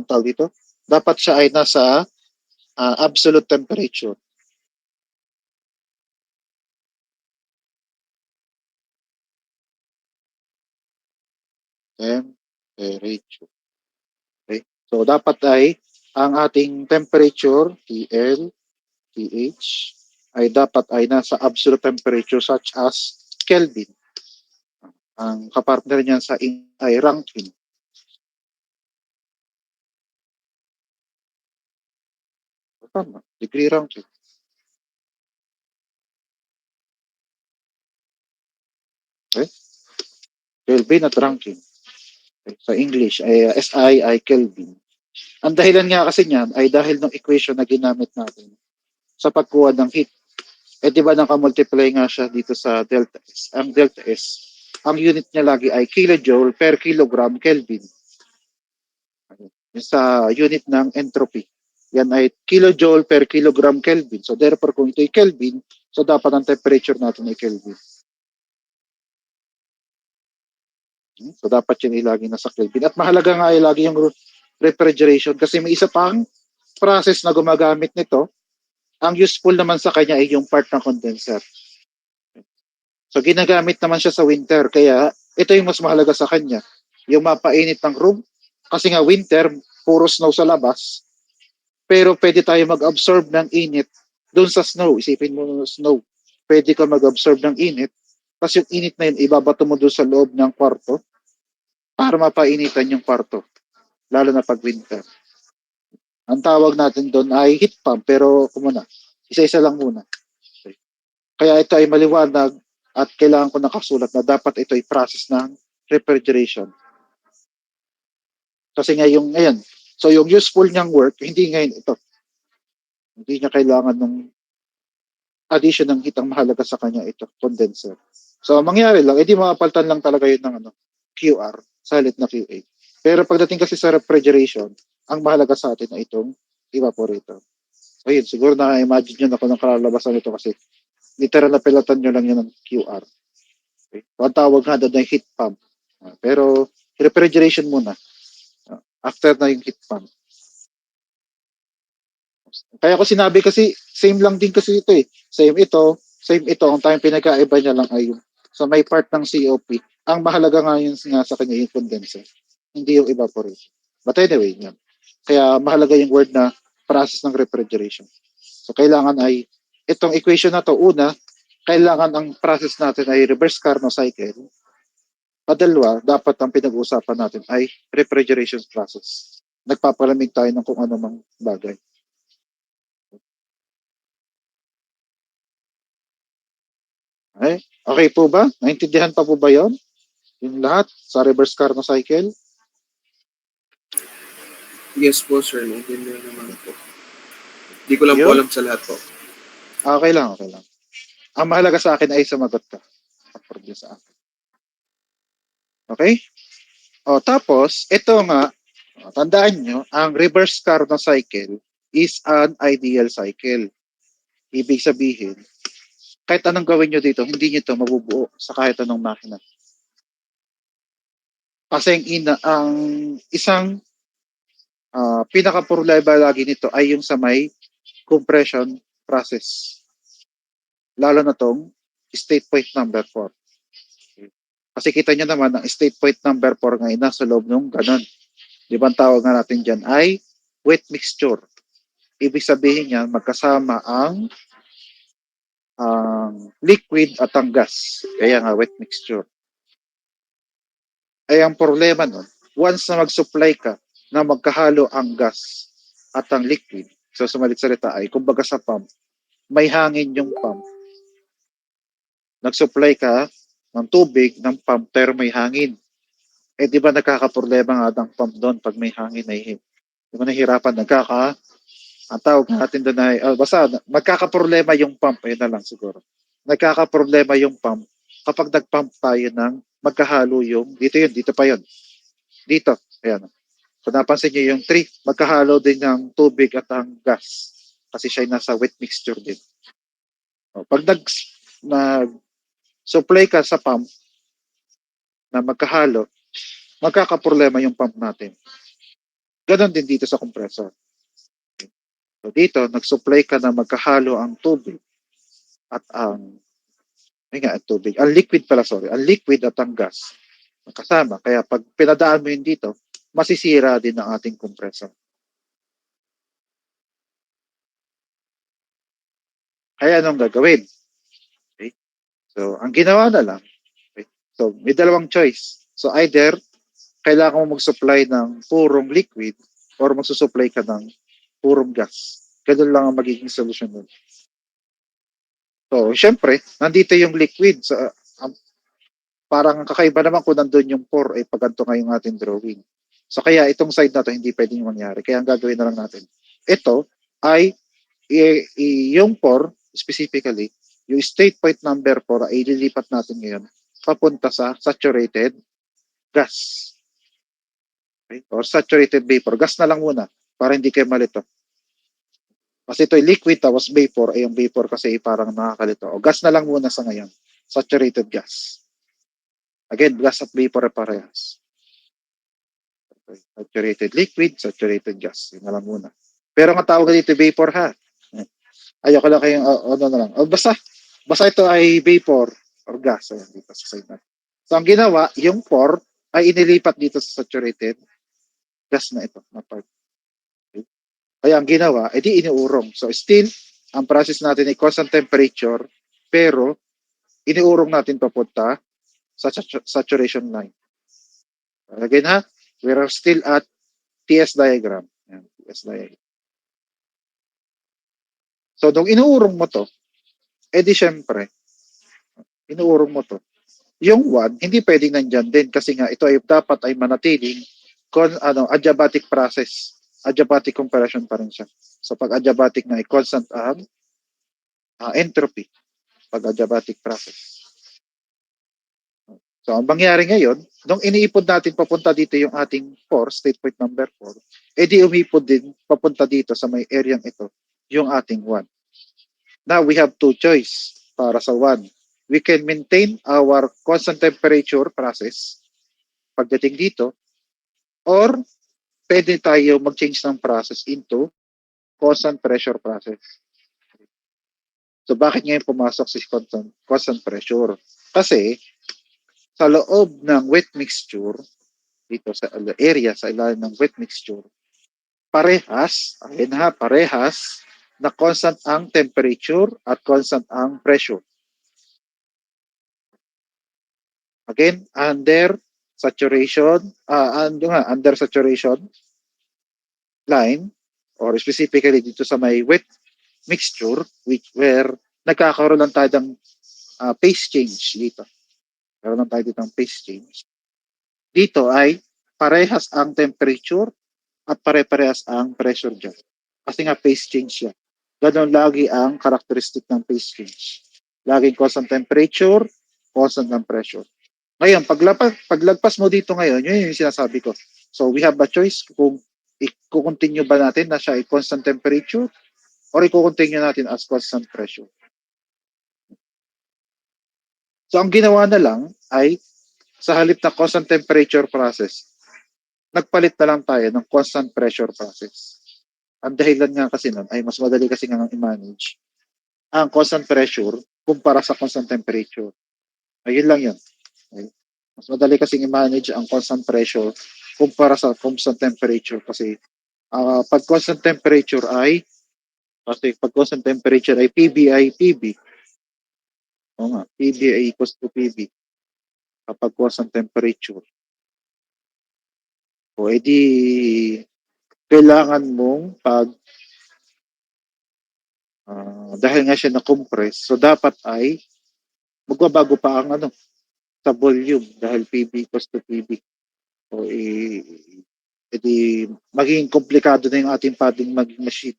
tawag dito, dapat siya ay nasa absolute temperature. Temperature. Okay? So, dapat ay ang ating temperature, TL, TH, ay dapat ay nasa absolute temperature such as Kelvin. Ang kapartner niyan sa ay Rankine. Tama, degree Rankine. Okay? Kelvin at Rankine. Okay? Sa English, ay SI ay Kelvin. Ang dahilan nga kasi niyan ay dahil ng equation na ginamit natin sa pagkuha ng heat. Di ba naka-multiply nga siya dito sa delta S. Ang delta S, ang unit niya lagi ay kilojoule per kilogram Kelvin. Sa unit ng entropy. Yan ay kilojoule per kilogram Kelvin. So therefore, kung ito ay Kelvin, so dapat ang temperature natin ay Kelvin. So dapat yun ay lagi nasa Kelvin. At mahalaga nga ay lagi yung refrigeration kasi may isa pang process na gumagamit nito. Ang useful naman sa kanya ay yung part ng condenser. So ginagamit naman siya sa winter. Kaya ito yung mas mahalaga sa kanya. Yung mapainit ng room. Kasi nga winter, puro snow sa labas. Pero pwede tayo mag-absorb ng init doon sa snow. Isipin mo snow. Pwede ka mag-absorb ng init. Kasi yung init na yun, ibabato mo doon sa loob ng kwarto para mapainitan yung kwarto. Lalo na pag winter. Ang tawag natin doon ay heat pump. Pero kumuna, isa-isa lang muna. Kaya ito ay maliwanag at kailangan ko nakasulat na dapat ito ay process ng refrigeration. Kasi ngayon, ngayon, so yung useful niyang work, hindi ngayon ito. Hindi niya kailangan ng addition ng heat. Ang mahalaga sa kanya ito, condenser. So, mangyari lang, edi mapapalitan lang talaga yun ng QR, solid na QA. Pero pagdating kasi sa refrigeration, ang mahalaga sa atin ay itong evaporator. So, yun, siguro na-imagine nyo na kung ang kalalabasan nito kasi literal na pelatan nyo lang yun ng QR. Okay? So, ang tawag nga doon ay heat pump. Pero, refrigeration muna. After na yung heat pump. Kaya ko sinabi kasi, same lang din kasi ito eh. Same ito. Ang tayong pinagkaiba niya lang ay yung sa may part ng COP. Ang mahalaga nga yun nga sa kanya yung condenser. Hindi yung evaporation. But anyway, yan. Kaya mahalaga yung word na process ng refrigeration. So kailangan ay itong equation na to, una, kailangan ang process natin ay reverse Carnot cycle. Padalwa, dapat ang pinag-uusapan natin ay refrigeration process. Nagpapalamig tayo ng kung ano mang bagay. Okay po ba? Naintindihan pa po ba yon? Yung lahat sa reverse Carnot cycle? Yes po, sir. Naintindihan naman po. Di ko lang po Yun? alam sa lahat po. Okay lang, okay lang. Ang mahalaga sa akin ay sumagot ka. Approve sa akin. Okay? O, tapos, ito nga, tandaan nyo, ang reverse Carnot cycle is an ideal cycle. Ibig sabihin, kahit anong gawin nyo dito, hindi nyo ito mabubuo sa kahit anong makina. Kasi ang isang pinaka-problema lagi nito ay yung sa may compression process. Lalo na tong state point number 4. Kasi kita nyo naman, ang state point number 4 ngayon nasa loob nung ganun. Di ba ang tawag nga natin dyan ay wet mixture. Ibig sabihin yan, magkasama ang liquid at ang gas. Kaya nga wet mixture. Ay ang problema nun, once na mag-supply ka na magkahalo ang gas at ang liquid, so sumalit salita ay, kumbaga sa pump, may hangin yung pump. Nag-supply ka ng tubig ng pump pero may hangin. Eh di ba nagkakaproblema nga ng pump doon pag may hangin ay di ba nahihirapan, ang tawag natin doon ay, basta magkakaproblema yung pump, ayun na lang siguro. Nagkakaproblema yung pump kapag nag-pump tayo ng magkahalo yung, dito pa yun. Dito, ayan. Kung napansin nyo yung 3, magkahalo din ng tubig at ang gas. Kasi siya nasa wet mixture din. Pag nag-supply ka sa pump na magkahalo, magkakaproblema yung pump natin. Ganon din dito sa compressor. So dito, nag-supply ka na magkahalo ang tubig at ang tubig. Ang liquid pala, sorry. Ang liquid at ang gas. Kasama. Kaya pag pinadaan mo yun dito, masisira din ang ating compressor. Kaya anong gagawin? Okay? So, ang ginawa na lang, okay? So, may dalawang choice. So, either kailangan mo mag-supply ng purong liquid or magsusupply ka ng purong gas. Ganun lang ang magiging solusyon nun. So, syempre, nandito yung liquid. So, parang kakaiba naman kung nandun yung pour ay pagkanto nga yung ating drawing. So, kaya itong side na to hindi pwedeng mangyari. Kaya ang gagawin na lang natin. Ito ay yung pour, specifically, yung state point number 4 ay ililipat natin ngayon papunta sa saturated gas. Okay? Or saturated vapor. Gas na lang muna para hindi kayo malito. Kasi ito liquid tapos vapor, ay yung vapor kasi parang nakakalito. O gas na lang muna sa ngayon. Saturated gas. Again, gas at vapor ay parehas. Okay. Saturated liquid, saturated gas. Yun na lang muna. Pero ang tawag dito vapor ha. Ayoko lang kayong ano na lang. Basta ito ay vapor or gas. Ayan, dito sa side natin. So ang ginawa, yung pour ay inilipat dito sa saturated gas na ito. Na part. Okay. Kaya ang ginawa, edi iniurong. So still, ang process natin ay constant temperature, pero iniurong natin papunta sa saturation line. Again ha, we are still at TS diagram. Ayan, TS diagram. So, nung inuurong mo to, edi syempre, inuurong mo to. Yung 1, hindi pwedeng nandyan din kasi nga ito ay dapat ay manatiling adiabatic process. Adiabatic compression pa rin siya. So, pag adiabatic na ay constant ang entropy pag adiabatic process. So, ang mangyari ngayon, nung iniipod natin papunta dito yung ating 4, state point number 4, edi umipod din papunta dito sa may area ito, yung ating 1. Now, we have two choice para sa 1. We can maintain our constant temperature process pagdating dito, or pwede tayo mag-change ng process into constant pressure process. So, bakit ngayon pumasok si constant pressure? Kasi, sa loob ng wet mixture, dito sa area sa ilalim ng wet mixture, parehas, ayun ha, parehas na constant ang temperature at constant ang pressure. Again, under saturation, under saturation line, or specifically dito sa may wet mixture, where nagkakaroon lang tayo ng phase change dito. Meron lang tayo dito ng phase change. Dito ay parehas ang temperature at pare-parehas ang pressure dyan. Kasi nga phase change yan. Ganon lagi ang characteristic ng phase change. Laging constant temperature, constant ng pressure. Ngayon, paglagpas mo dito ngayon, yun yung sinasabi ko. So we have a choice kung i-continue ba natin na siya ay constant temperature or i-continue natin as constant pressure. So ang ginawa na lang ay sa halip na constant temperature process, nagpalit na lang tayo ng constant pressure process. Ang dahilan nga kasi nun ay mas madali kasi nga i-manage ang constant pressure kumpara sa constant temperature. Ayun lang yun. Okay? Mas madali kasi i-manage ang constant pressure kumpara sa constant temperature kasi pag constant temperature ay PBI PB. O nga, PBI equals to PB kapag constant temperature. O edi kailangan mong dahil nga siya na-compress, so dapat ay magbabago pa ang sa volume dahil PB equals to PB. So, edi magiging komplikado na yung ating padding machine.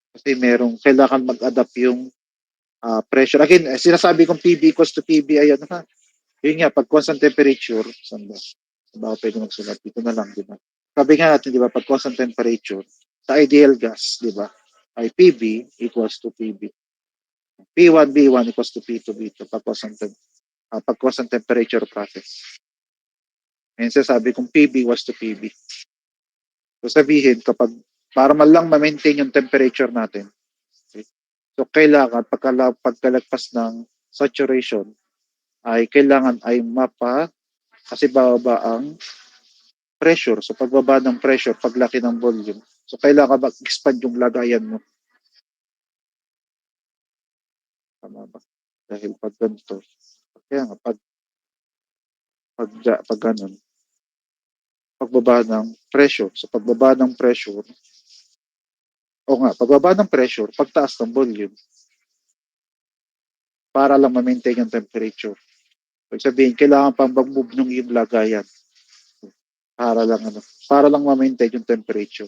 Kasi kailangan mag-adapt yung pressure. Again, sinasabi kong PB equals to PB ay yun nga, pag constant temperature, saan ba? Saan ba ako pwede magsulat? Dito na lang, di ba? Sabi nga natin, di ba, pag constant temperature, sa ideal gas, di ba, ay PB equals to PB. P1, B1 equals to P2, B2 pag constant temperature process. Ngayon sabi kung PB was to PB. So sabihin, para man lang ma-maintain yung temperature natin, okay? So kailangan, pagkalagpas ng saturation, ay kailangan ay kasi bababa ang pressure. So pagbaba ng pressure, paglaki ng volume. So kailangan mag-expand yung lagayan mo. Tama ba? Dahil pag ganito, kaya nga, pag ganun, pagbaba ng pressure. So pagbaba ng pressure, pagbaba ng pressure, pagtaas ng volume, para lang ma-maintain yung temperature. Ibig sabihin, kailangan pang mag-move ng iyong lagayan para lang ma-maintain yung temperature.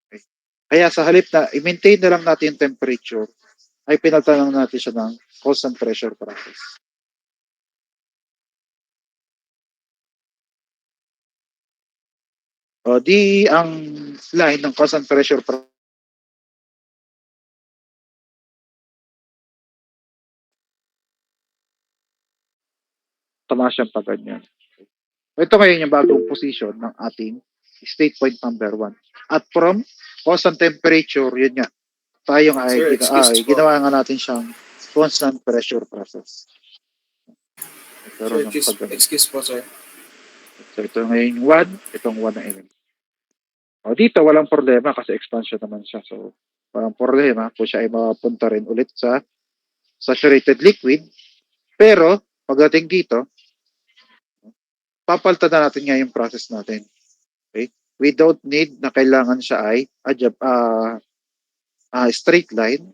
Okay. Kaya sa halip na i-maintain na lang natin yung temperature, ay pinalitan lang natin siya ng constant pressure process. O di ang line ng constant pressure process, tumaas siyang pag ganyan. Ito ngayon yung bagong position ng ating state point number 1. At from constant temperature, yun nga, tayo nga Sir, ginawa nga natin siyang constant pressure process. Sir, excuse po, sir. So ito ngayon 1, itong 1 na element. O dito walang problema kasi expansion naman siya. So walang problema kung siya ay mapunta rin ulit sa saturated liquid. Pero pagdating dito, papalitan na natin nga yung process natin. Okay? We don't need na kailangan siya ay straight line,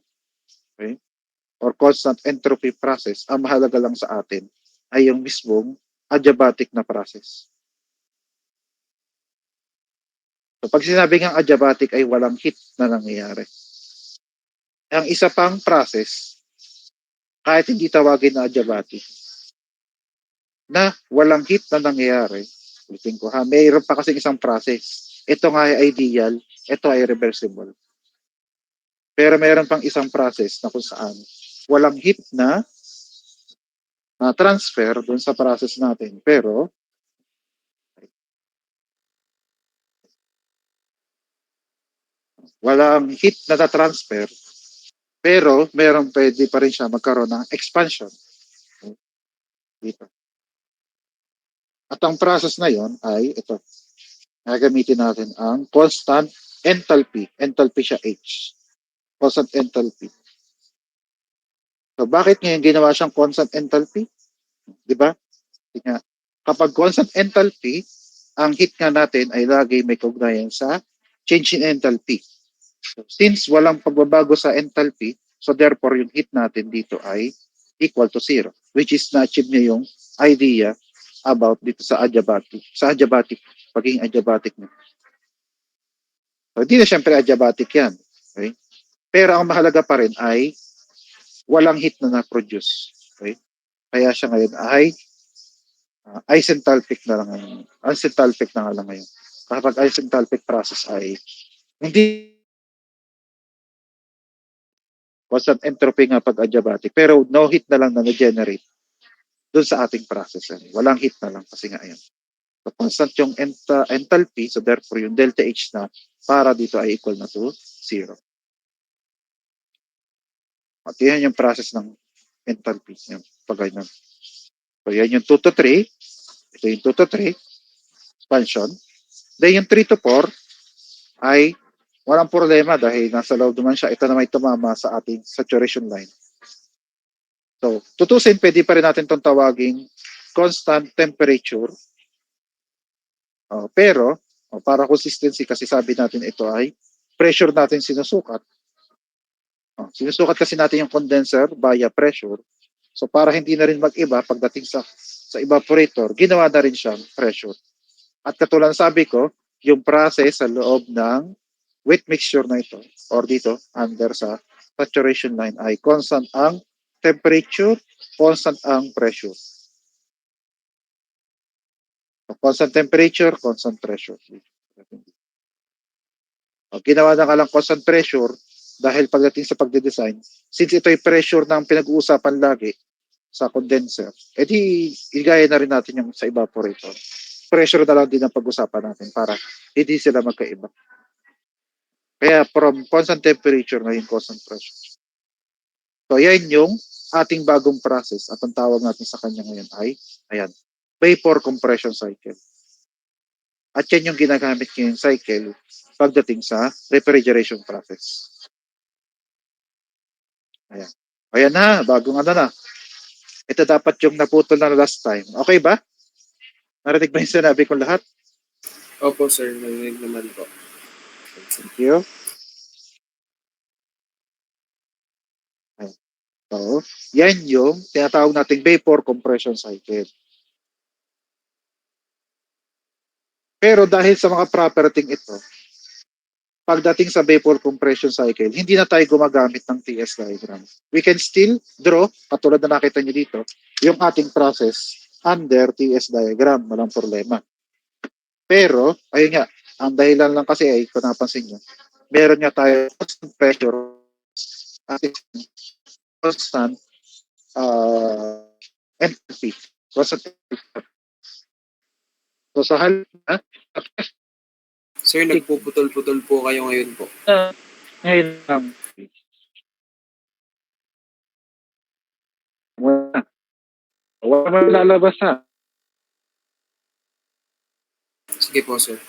okay? Or constant entropy process. Ang mahalaga lang sa atin ay yung mismong adiabatic na process. So pag sinabi ng adiabatic ay walang heat na nangyayari. Ang isa pang process, kahit hindi tawagin na adiabatic, na walang heat na nangyayari, ulitin ko ha, mayroon pa kasi isang process. Ito nga ay ideal, ito ay reversible. Pero mayroon pang isang process na kung saan walang heat na transfer dun sa process natin. Pero walang heat na transfer, pero pwede pa rin siya magkaroon ng expansion. Dito. At ang process na yon ay ito. Gagamitin natin ang constant enthalpy. Enthalpy siya H. Constant enthalpy. So bakit ngayon ginawa siyang constant enthalpy? Di ba? Nga, kapag constant enthalpy, ang heat nga natin ay lagi may kaugnayan sa change in enthalpy. So, since walang pagbabago sa enthalpy, so therefore yung heat natin dito ay equal to zero, which is na-achieve niya yung idea about dito sa adiabatic. Sa adiabatic, pagiging adiabatic niya. So, hindi na syempre adiabatic yan. Okay? Pero ang mahalaga pa rin ay walang heat na na-produce. Okay? Kaya siya ngayon ay isenthalpic na lang ngayon. Isenthalpic na nga lang ngayon. Kapag isenthalpic process ay hindi constant entropy nga pag adiabatic, pero no heat na lang na na-generate doon sa ating process. Walang heat na lang kasi nga ayan. So, constant yung enthalpy, so therefore yung delta H na para dito ay equal na to zero. At yan yung process ng enthalpy. Yan, pag ganyan. So yan yung 2 to 3. Ito yung 2 to 3 expansion. Then yung 3 to 4 ay walang problema dahil nasa loob naman siya. Ito na may tumama sa ating saturation line. So, tutusin, pwede pa rin natin itong tawaging constant temperature. Pero, para consistency, kasi sabi natin ito ay pressure natin sinusukat. Sinusukat kasi natin yung condenser via pressure. So, para hindi na rin mag-iba pagdating sa evaporator, ginawa na rin siyang pressure. At katulad sabi ko, yung process sa loob ng wet mixture na ito, or dito, under sa saturation line, ay constant ang temperature, constant ang pressure. So, constant temperature, constant pressure. Ginawa na nga lang constant pressure dahil pagdating sa pagde-design, since ito ay pressure ng pinag-uusapan lagi sa condenser, edi igaya na rin natin yung sa evaporator. Pressure na lang din ang pag-usapan natin para hindi sila magkaiba. Kaya from constant temperature na yung constant pressure. So yan yung ating bagong process at ang tawag natin sa kanya ngayon ay, ayan, vapor compression cycle. At yan yung ginagamit ngayong cycle pagdating sa refrigeration process. Ayan. Ayan na, bagong ano na. Ito dapat yung naputol na last time. Okay ba? Narinig ba yung sinabi ko lahat? Opo, sir. Narinig naman po. Thank you. Ayan. So, yan yung tinatawag nating vapor compression cycle. Pero dahil sa mga property ito, pagdating sa vapor compression cycle, hindi na tayo gumagamit ng TS diagram. We can still draw, katulad na nakita nyo dito, yung ating process under TS diagram. Walang problema. Pero, ayun nga, ang dahilan lang kasi ay, kung napansin nyo, meron nga tayo constant pressure at constant entropy. Constant entropy. So, sa halip na, Sir, nagpuputol-putol po kayo ngayon po. ngayon lang, wala lalabas ha. Sige po, sir.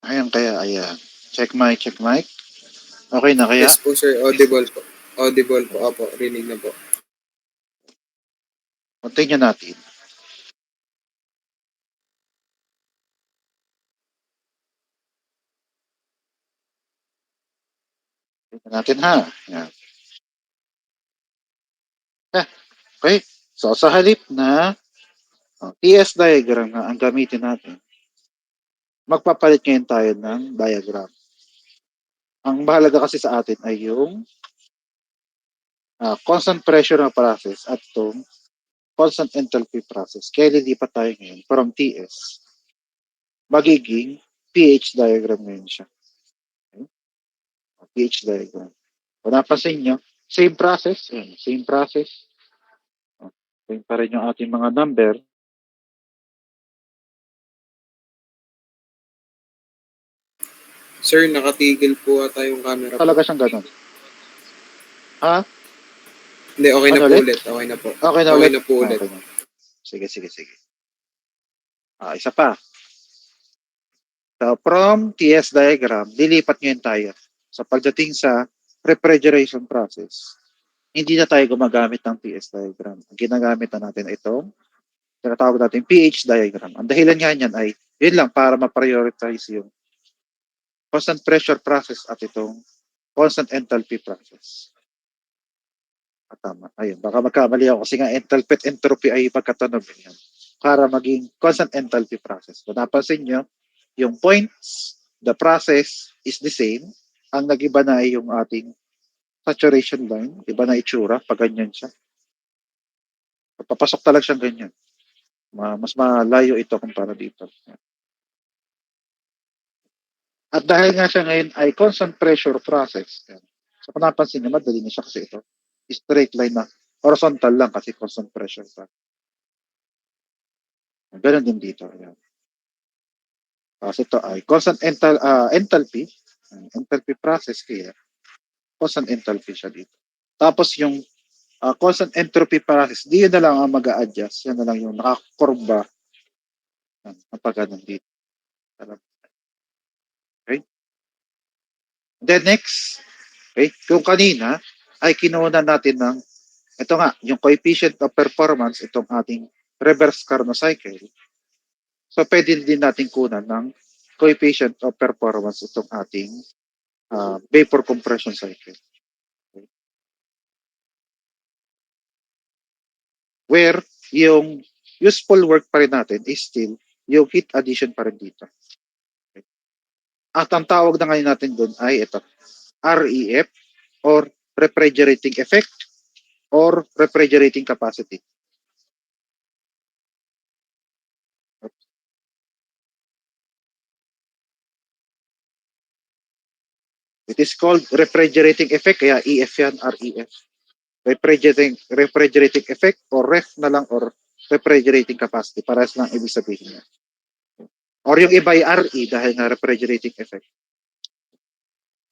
Ayan kaya, ayan. Check mic, check mic. Okay na kaya? Yes po, sir. Audible po. Audible po. Opo, rinig na po. Continue natin. Tingnan natin ha. Ayan. Okay. So, sa halip na TS diagram na ang gamitin natin, magpapalit ngayon tayo ng diagram. Ang mahalaga kasi sa atin ay yung constant pressure na process at itong constant enthalpy process. Kaya lilipat tayo ngayon from TS. Magiging pH diagram ngayon siya. Okay? pH diagram. Kung napansin nyo, same process. Ayan, same process. Same pa rin yung ating mga number. Sir, nakatigil po ata yung camera po. Talaga siyang ganun. Ha? Hindi, okay na Ano po ulit? ulit. Okay na po. Okay na Okay ulit? na po ulit. Okay na. Sige, sige, sige. Isa pa. So, from TS diagram, lilipat ngayon tayo. So, pagdating sa refrigeration process, hindi na tayo gumagamit ng TS diagram. Ang ginagamit na natin ay itong tinatawag natin pH diagram. Ang dahilan nga niyan ay yun lang para ma-prioritize yung constant pressure process at itong constant enthalpy process. Tama. Ayun, baka magkamali ako kasi nga enthalpy at entropy ay pagkatunog yan. Para maging constant enthalpy process. Kung napansin nyo, yung points, the process is the same. Ang nag-iba na ay yung ating saturation line. Iba na itsura pag ganyan siya. Papasok talaga siyang ganyan. Mas malayo ito kumpara dito. At dahil nga siya ngayon ay constant pressure process. Yan. So kung napansin nyo, madali na siya kasi ito. Straight line na horizontal lang kasi constant pressure pa. Ganun din dito. Ayan. Kasi ito ay constant enthalpy. Enthalpy process kaya constant enthalpy siya dito. Tapos yung constant entropy process, di yun na lang ang mag-a-adjust. Yan na lang yung nakakurba kapag ganun dito. Okay? Then next, okay, kung kanina ay kinuha natin ng ito nga, yung coefficient of performance, itong ating reverse Carnot cycle. So, pwede din natin kunan ng coefficient of performance itong ating vapor compression cycle. Okay. Where yung useful work pa rin natin is still yung heat addition pa rin dito. Okay. At ang tawag na ngayon natin doon ay ito, REF or refrigerating effect or refrigerating capacity. It is called refrigerating effect, kaya EF yan, REF. Refrigerating effect or ref na lang or refrigerating capacity. Parehas lang ibig sabihin niya. Or yung iba ay RE dahil na refrigerating effect.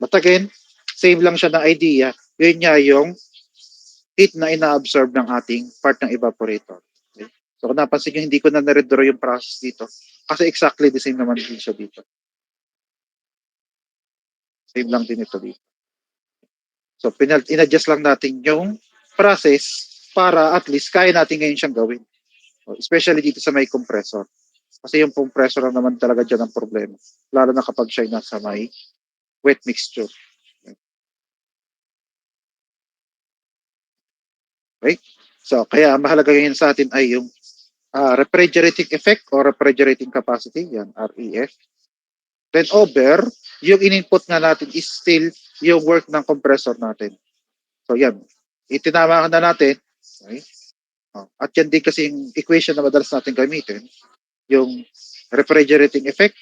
But again, same lang siya ng idea. Yun niya yung heat na ina-absorb ng ating part ng evaporator. Okay? So kung napansin nyo, hindi ko na na-redraw yung process dito. Kasi exactly the same naman din siya dito. Same lang din ito dito. So in-adjust lang natin yung process para at least kaya natin ngayon siyang gawin. Especially dito sa may compressor. Kasi yung compressor lang naman talaga dyan ang problema. Lalo na kapag siya nasa may wet mixture. Okay? So, kaya mahalaga yun sa atin ay yung refrigerating effect or refrigerating capacity. Yan, REF. Then over, yung in-input nga natin is still yung work ng compressor natin. So, yan. Itinama na natin. Okay? At yan din kasi yung equation na madalas natin gamitin. Yung refrigerating effect,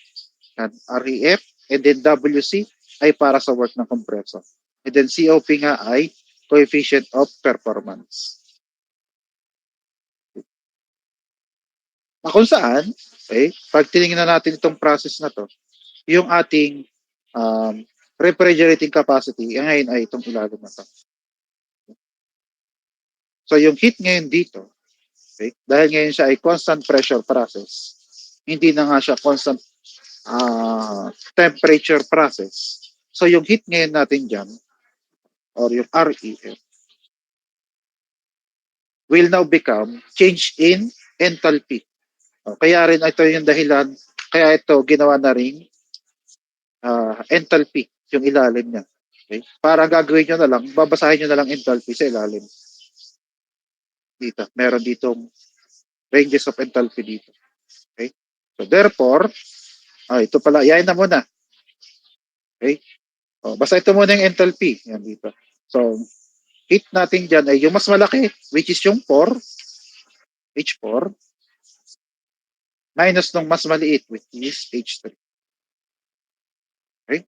yan, REF, and then WC ay para sa work ng compressor. And then COP nga ay coefficient of performance. Kung saan, okay, pag tinignan natin itong process na to, yung ating refrigerating capacity, ngayon ay itong ilalim na to. So yung heat ngayon dito, okay, dahil ngayon siya ay constant pressure process, hindi na nga siya constant temperature process. So yung heat ngayon natin dyan, or yung REF, will now become change in enthalpy. Kaya rin ito yung dahilan, kaya ito ginawa na rin enthalpy, yung ilalim niya. Okay? Para gagawin nyo na lang, babasahin nyo na lang enthalpy sa ilalim. Dito, meron ditong ranges of enthalpy dito. Okay? So therefore, ito pala, yayin na muna. Okay? Basta ito muna yung enthalpy. Yan dito. So, heat natin dyan ay yung mas malaki, which is yung 4, H4, minus nung mas maliit, which is H3. Okay?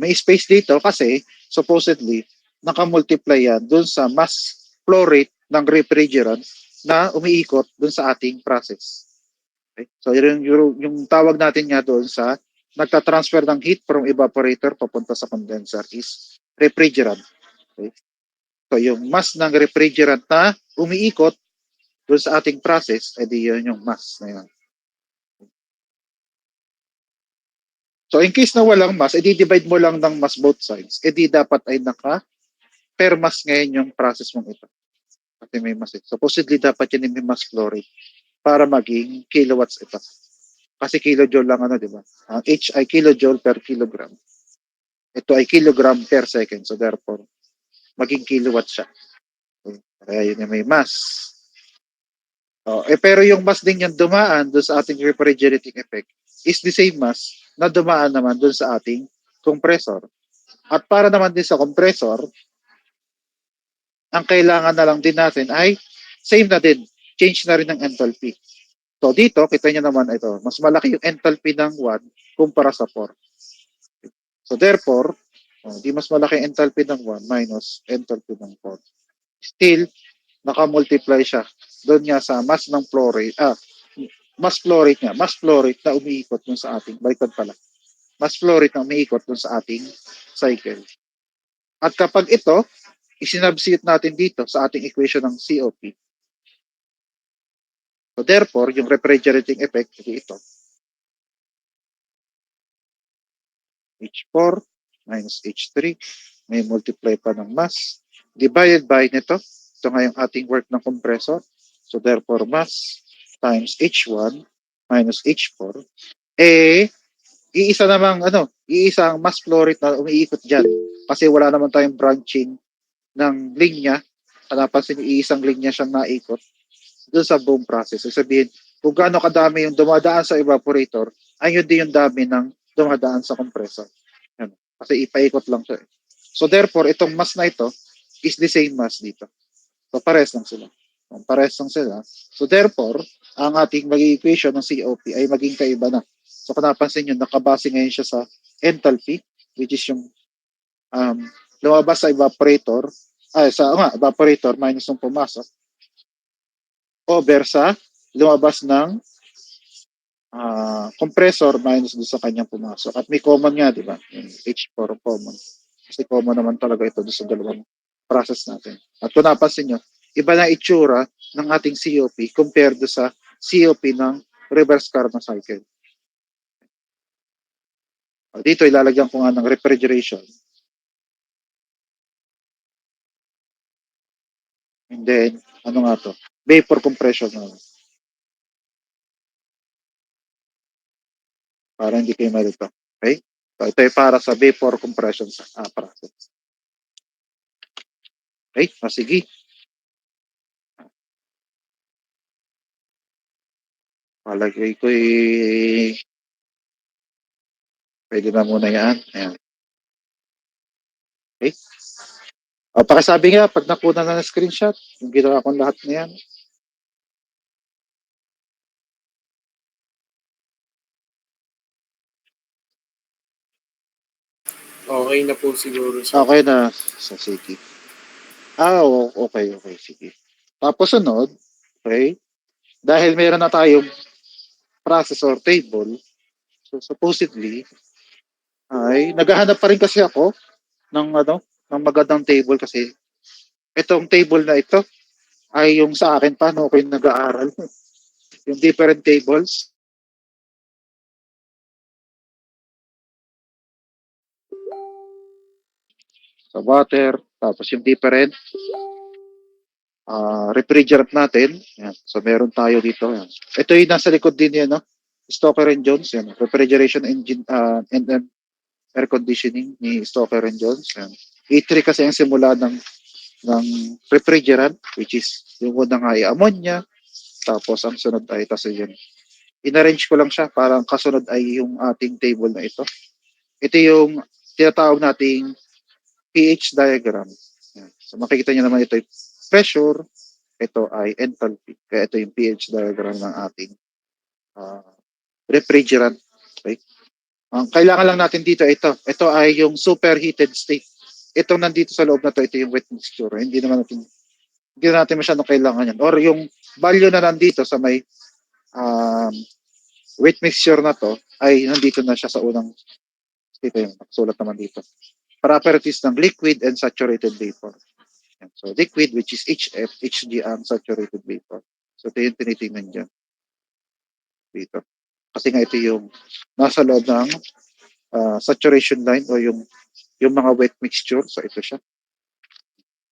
May space dito kasi supposedly nakamultiply yan dun sa mass flow rate ng refrigerant na umiikot dun sa ating process. Okay? So yung tawag natin nga doon sa nagtatransfer ng heat from evaporator papunta sa condenser is refrigerant. Okay? So yung mass ng refrigerant na umiikot doon sa ating process, edi yun yung mass na yun. So in case na walang mass, edi divide mo lang ng mass both sides. Edi dapat ay per mass ngayon yung process mong ito. Kasi may mass ito. Supposedly dapat yun may mass flow rate para maging kilowatts ito. Kasi kilojoule lang di ba? Ang H ay kilojoule per kilogram. Ito ay kilogram per second. So therefore, maging kilowatt siya. Okay. Kaya yun yung may mass. Pero yung mass din yung dumaan doon sa ating refrigerating effect is the same mass na dumaan naman doon sa ating compressor. At para naman din sa compressor, ang kailangan na lang din natin ay same na din. Change na rin ng enthalpy. So dito, kita nyo naman ito, mas malaki yung enthalpy ng 1 kumpara sa 4. So therefore, di mas malaki yung enthalpy ng 1 minus enthalpy ng 4. Still, nakamultiply siya doon nga sa mass ng flow rate, mass flow rate nga, mass flow rate na umiikot dun sa ating, baliktad pala, mass flow rate na umiikot dun sa ating cycle. At kapag ito, isinubstitute natin dito sa ating equation ng COP. So therefore, yung refrigerating effect, ito, H4 minus H3, may multiply pa ng mass, divided by nito, ito nga yung ating work ng compressor. So therefore, mass times H1 minus H4, iisang mass flow rate na umiikot dyan. Kasi wala naman tayong branching ng linya. Napansin yung iisang linya siyang naikot doon sa boom process. So sabihin, kung gaano kadami yung dumadaan sa evaporator, ayun din yung dami ng dumadaan sa compressor. Yan. Kasi ipaikot lang siya. So therefore, itong mass na ito is the same mass dito. So pares lang sila. Pares lang sila. So therefore, ang ating magiging equation ng COP ay maging kaiba na. So kung napansin nyo, nakabase ngayon siya sa enthalpy, which is yung lumabas sa evaporator, evaporator minus yung pumasok, over sa lumabas ng compressor minus doon sa kanyang pumasok. At may common nga, di ba? Yung H4 common. Kasi common naman talaga ito doon sa dalawang process natin. At kung napansin nyo, iba na itsura ng ating COP compared do sa COP ng reverse Carnot cycle. Dito ilalagyan ko nga ng refrigeration. And then, ano nga to? Vapor compression na. Para hindi kayo malito. Okay? So, ito ay para sa vapor compression process. Okay? Sige. Palagay ko pwede na muna yan. Ayan. Okay? Pakisabi nga, pag nakuna na ng screenshot, yung ginawa kong lahat na yan. Okay na po siguro. Sir. Okay na. So, sige. Okay. Sige. Tapos sunod, okay, dahil meron na tayong processor table, so supposedly, ay naghahanap pa rin kasi ako ng magandang table kasi itong table na ito ay yung sa akin paano ako yung nag-aaral. Yung different tables. sa water, tapos yung different refrigerant natin. Yan. So meron tayo dito. Yan. Ito yung nasa likod din yan, no? Stoker and Jones, yan. Refrigeration engine and then air conditioning ni Stoker and Jones. Yan. E3 kasi ang simula ng refrigerant, which is yung unang ay ammonia, tapos ang sunod ay tas yun. In-arrange ko lang siya, parang kasunod ay yung ating table na ito. Ito yung tinatawag nating pH diagram. Yan. So makikita niyo naman ito yung pressure, ito ay enthalpy. Kaya ito yung pH diagram ng ating uh, refrigerant. Okay? Ang kailangan lang natin dito, ito. Ito ay yung superheated state. Itong nandito sa loob na to, ito yung wet mixture. Hindi na natin masyadong kailangan yan. Or yung value na nandito sa may um, wet mixture na to, ay nandito na siya sa unang state. Yung nakasulat naman dito. Properties ng liquid and saturated vapor. So liquid, which is HF, HG ang saturated vapor. So ito yung tinitingnan dyan dito. Kasi nga ito yung nasa loob ng saturation line o yung mga wet mixture. So ito siya.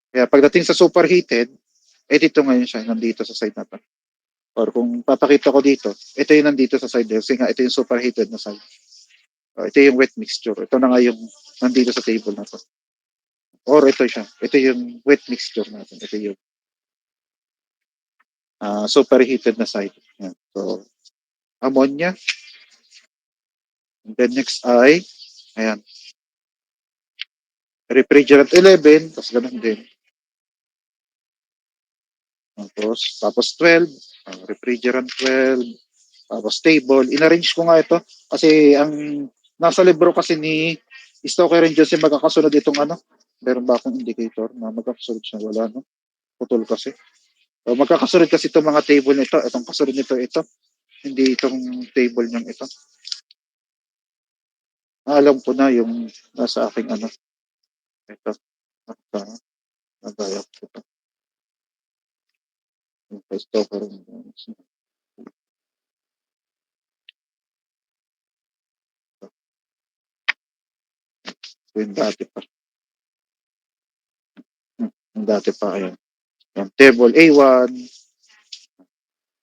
Kaya pagdating sa superheated, dito ngayon siya, nandito sa side na to. Or kung papakita ko dito, ito yung nandito sa side. Kasi nga ito yung superheated na side. Ito yung wet mixture. Ito na nga yung nandito sa table na to. Or ito siya. Ito yung wet mixture natin. Ito yung superheated na side. Yan. So, ammonia. And then next ay, ayan, refrigerant 11, tapos ganun din. Tapos 12, refrigerant 12, tapos table. In-arrange ko nga ito kasi ang nasa libro kasi ni Stoker and Joseph magkakasunod itong ano. Meron ba akong indicator na magkakasunod siya? Wala, no? Putol kasi. So, magkakasunod kasi itong mga table nito. Itong kasunod nito, ito. Hindi itong table niyang ito. Alam ko na yung nasa aking ano. Ito. Nagaya ko ito. Yung Stoker and Joseph. Yung dati pa. Yung dati pa, ayan. Yung table A1.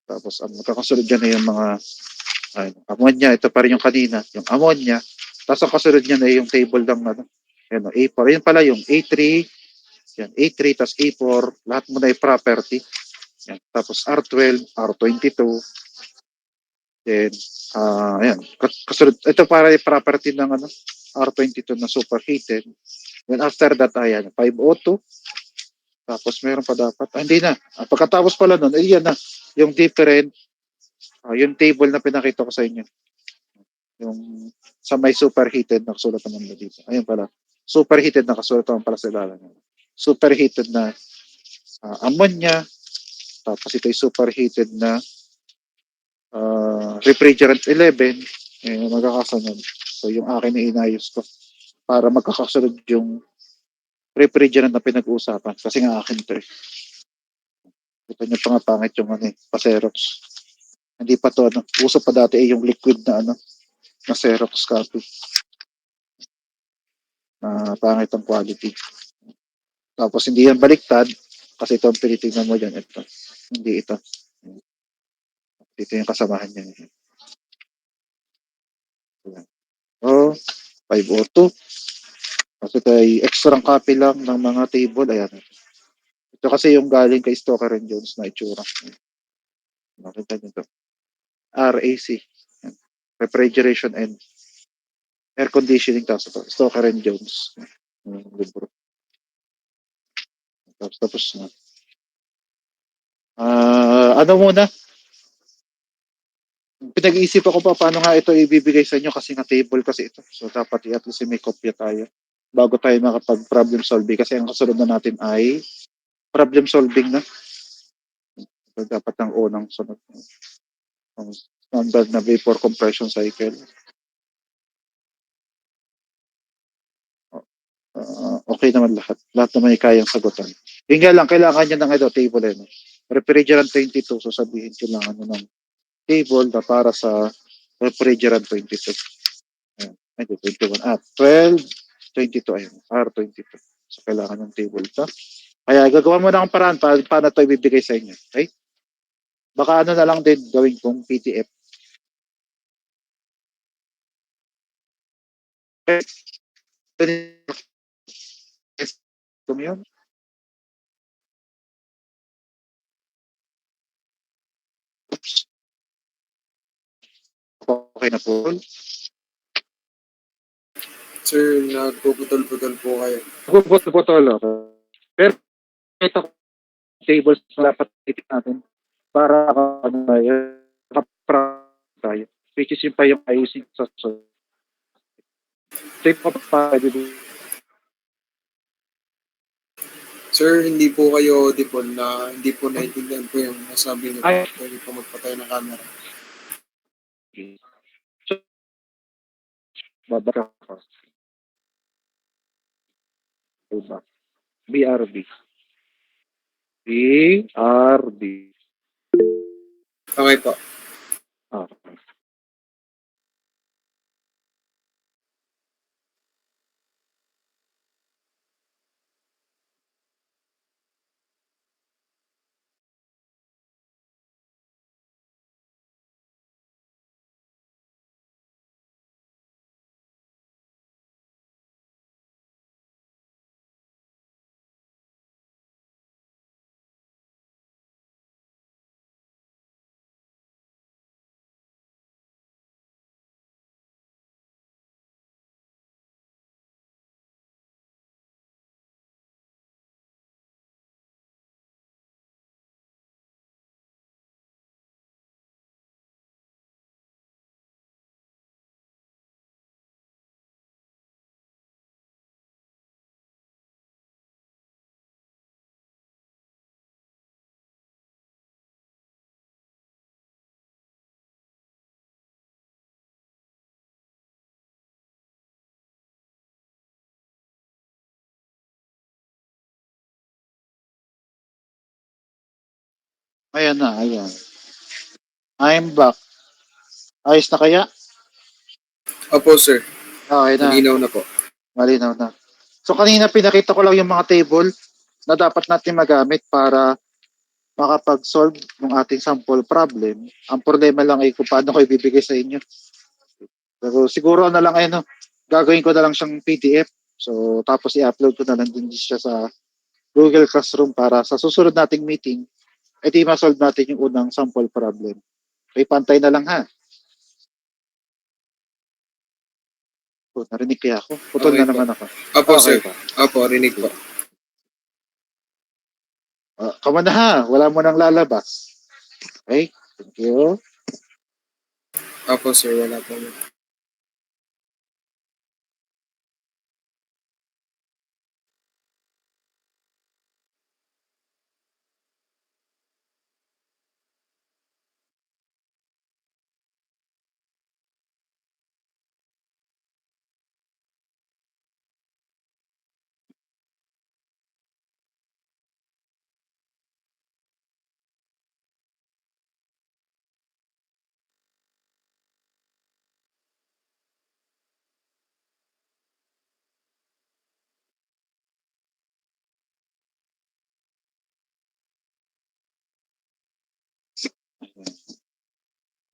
Tapos, ang magkakasunod dyan na yung mga ammonia. Ito pa rin yung kanina. Yung ammonia. Tapos, ang kasunod niya na yung table ng ano. Yan, A4. Yan pala yung A3. Yan, A3 tapos A4. Lahat mo na yung property. Yan. Tapos, R12, R22. Then, ayan. Kasunod. Ito para yung property ng ano, R22 na superheated. Then, after that, ayan, 502. Tapos meron pa dapat. Hindi na. Pagkatapos pala nun, yan na. Yung different, yung table na pinakita ko sa inyo. Yung sa may superheated na kasulat naman mo dito. Ayun pala. Superheated na kasulat naman pala sa ilalim. Superheated na ammonia. Tapos ito yung superheated na refrigerant 11. Magkakasunod. So yung akin na inayos ko para magkakasunod yung refrigerant na pinag-uusapan. Kasi nga akin to eh. Ito niyo pa nga pangit yung ano eh, pa-Xerox. Hindi pa to ano. Uso pa dati yung liquid na ano, na Xerox copy. Pangit ang quality. Tapos hindi yan baliktad kasi ito ang tinitingnan mo dyan. Ito. Hindi ito. Ito yung kasamahan niya. Oh, 502. Kasi ito ay extra copy lang ng mga table. Ayan. Ito kasi yung galing kay Stoker and Jones na itsura. Makita nyo ito. RAC. Refrigeration and air conditioning. Tapos ito. Stoker and Jones. Libro. Tapos na. Ano muna? Pinag-iisip ako pa paano nga ito ibibigay sa inyo kasi nga table kasi ito. So dapat at least may kopya tayo bago tayo makapag problem solving kasi ang kasunod na natin ay problem solving na. So dapat ang unang sunod ang standard na vapor compression cycle. Okay naman lahat. Lahat naman ay kayang sagutan. Yung nga lang, kailangan niya ng ito, table eh. No? Refrigerant 22, so sabihin kailangan nyo ng table na para sa refrigerant 22. Ayan, 21. 12, 22, ayun, R22. So, kailangan ng table ito. Kaya gagawa mo na ang paraan paano ito ibibigay sa inyo. Okay? Baka ano na lang din gawin kong PDF. Okay? Ito yun. Oops. Okay na po. Sir, nagpuputol-putol po kayo. Putol. Pero ito tables na dapat titik natin para ano tayo. Which is yung pa yung ayusin sa tape pa pa Sir, hindi po kayo audible na hindi po naintindihan po yung nasabi niyo po. Ay. Pwede po magpatay ng camera. babara ka. Diba? BRB. BRB. Okay po. Okay. Ayan na, ayan. I'm back. Ayos na kaya? Opo, sir. Okay na. Malinaw na po. Malinaw na. So kanina pinakita ko lang yung mga table na dapat natin magamit para makapag-solve ng ating sample problem. Ang problema lang ay kung paano ko ibibigay sa inyo. Pero siguro na lang ay gagawin ko na lang siyang PDF. So tapos i-upload ko na lang din siya sa Google Classroom para sa susunod nating meeting, di ma-solve natin yung unang sample problem. Okay, pantay na lang ha. Narinig kaya ako? Putol Okay na po. naman ako. Opo, Okay sir. ba? Opo, rinig po. Kama na ha. Wala mo nang lalabas. Okay? Thank you. Opo, sir. Wala po.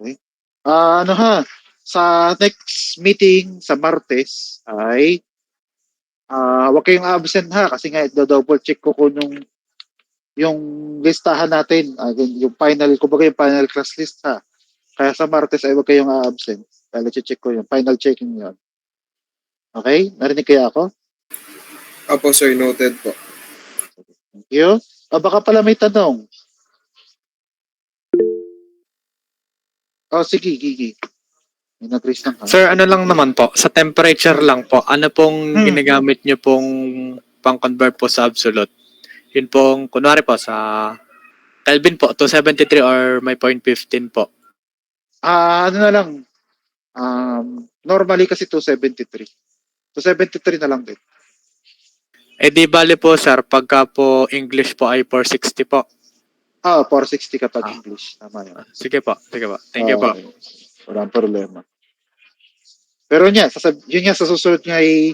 Okay. Ano ha? Sa next meeting sa Martes ay wag kayong absent ha kasi nga double check ko kung yung listahan natin, yung final, kumbaga yung final class list ha. Kaya sa Martes ay wag kayong absent. Kaya check ko yung final checking yon. Okay? Narinig kaya ako? Opo, sir. Noted po. Thank you. Baka pala may tanong. Sige, Gigi. May nag-raise ng hand. Sir, ano lang naman po, sa temperature lang po, ano pong ginagamit nyo pong pang-convert po sa absolute? Yun pong, kunwari po, sa Kelvin po, 273 or may 0.15 po. Ano na lang, normally kasi 273. 273 na lang din. Di bali po sir, pagka po English po ay 460 po. 460 kapag English. Tama yun. Sige po. Thank you po. Walang problema. Pero yun nga, sa susunod nga ay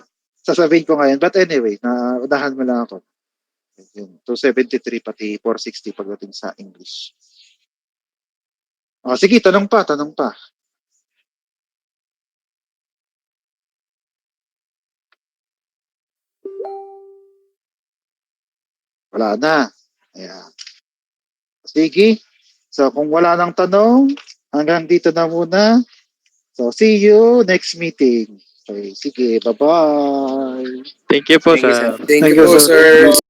sasabihin ko ngayon. But anyway, unahan mo lang ako. Yun, 273 pati 460 pagdating sa English. Sige, tanong pa. Wala na. Ayan. Sige. So, kung wala nang tanong, hanggang dito na muna. So, see you next meeting. Okay, sige, bye-bye. Thank you po, Thank you, sir. sir. Thank Thank you you, po, sir. sir.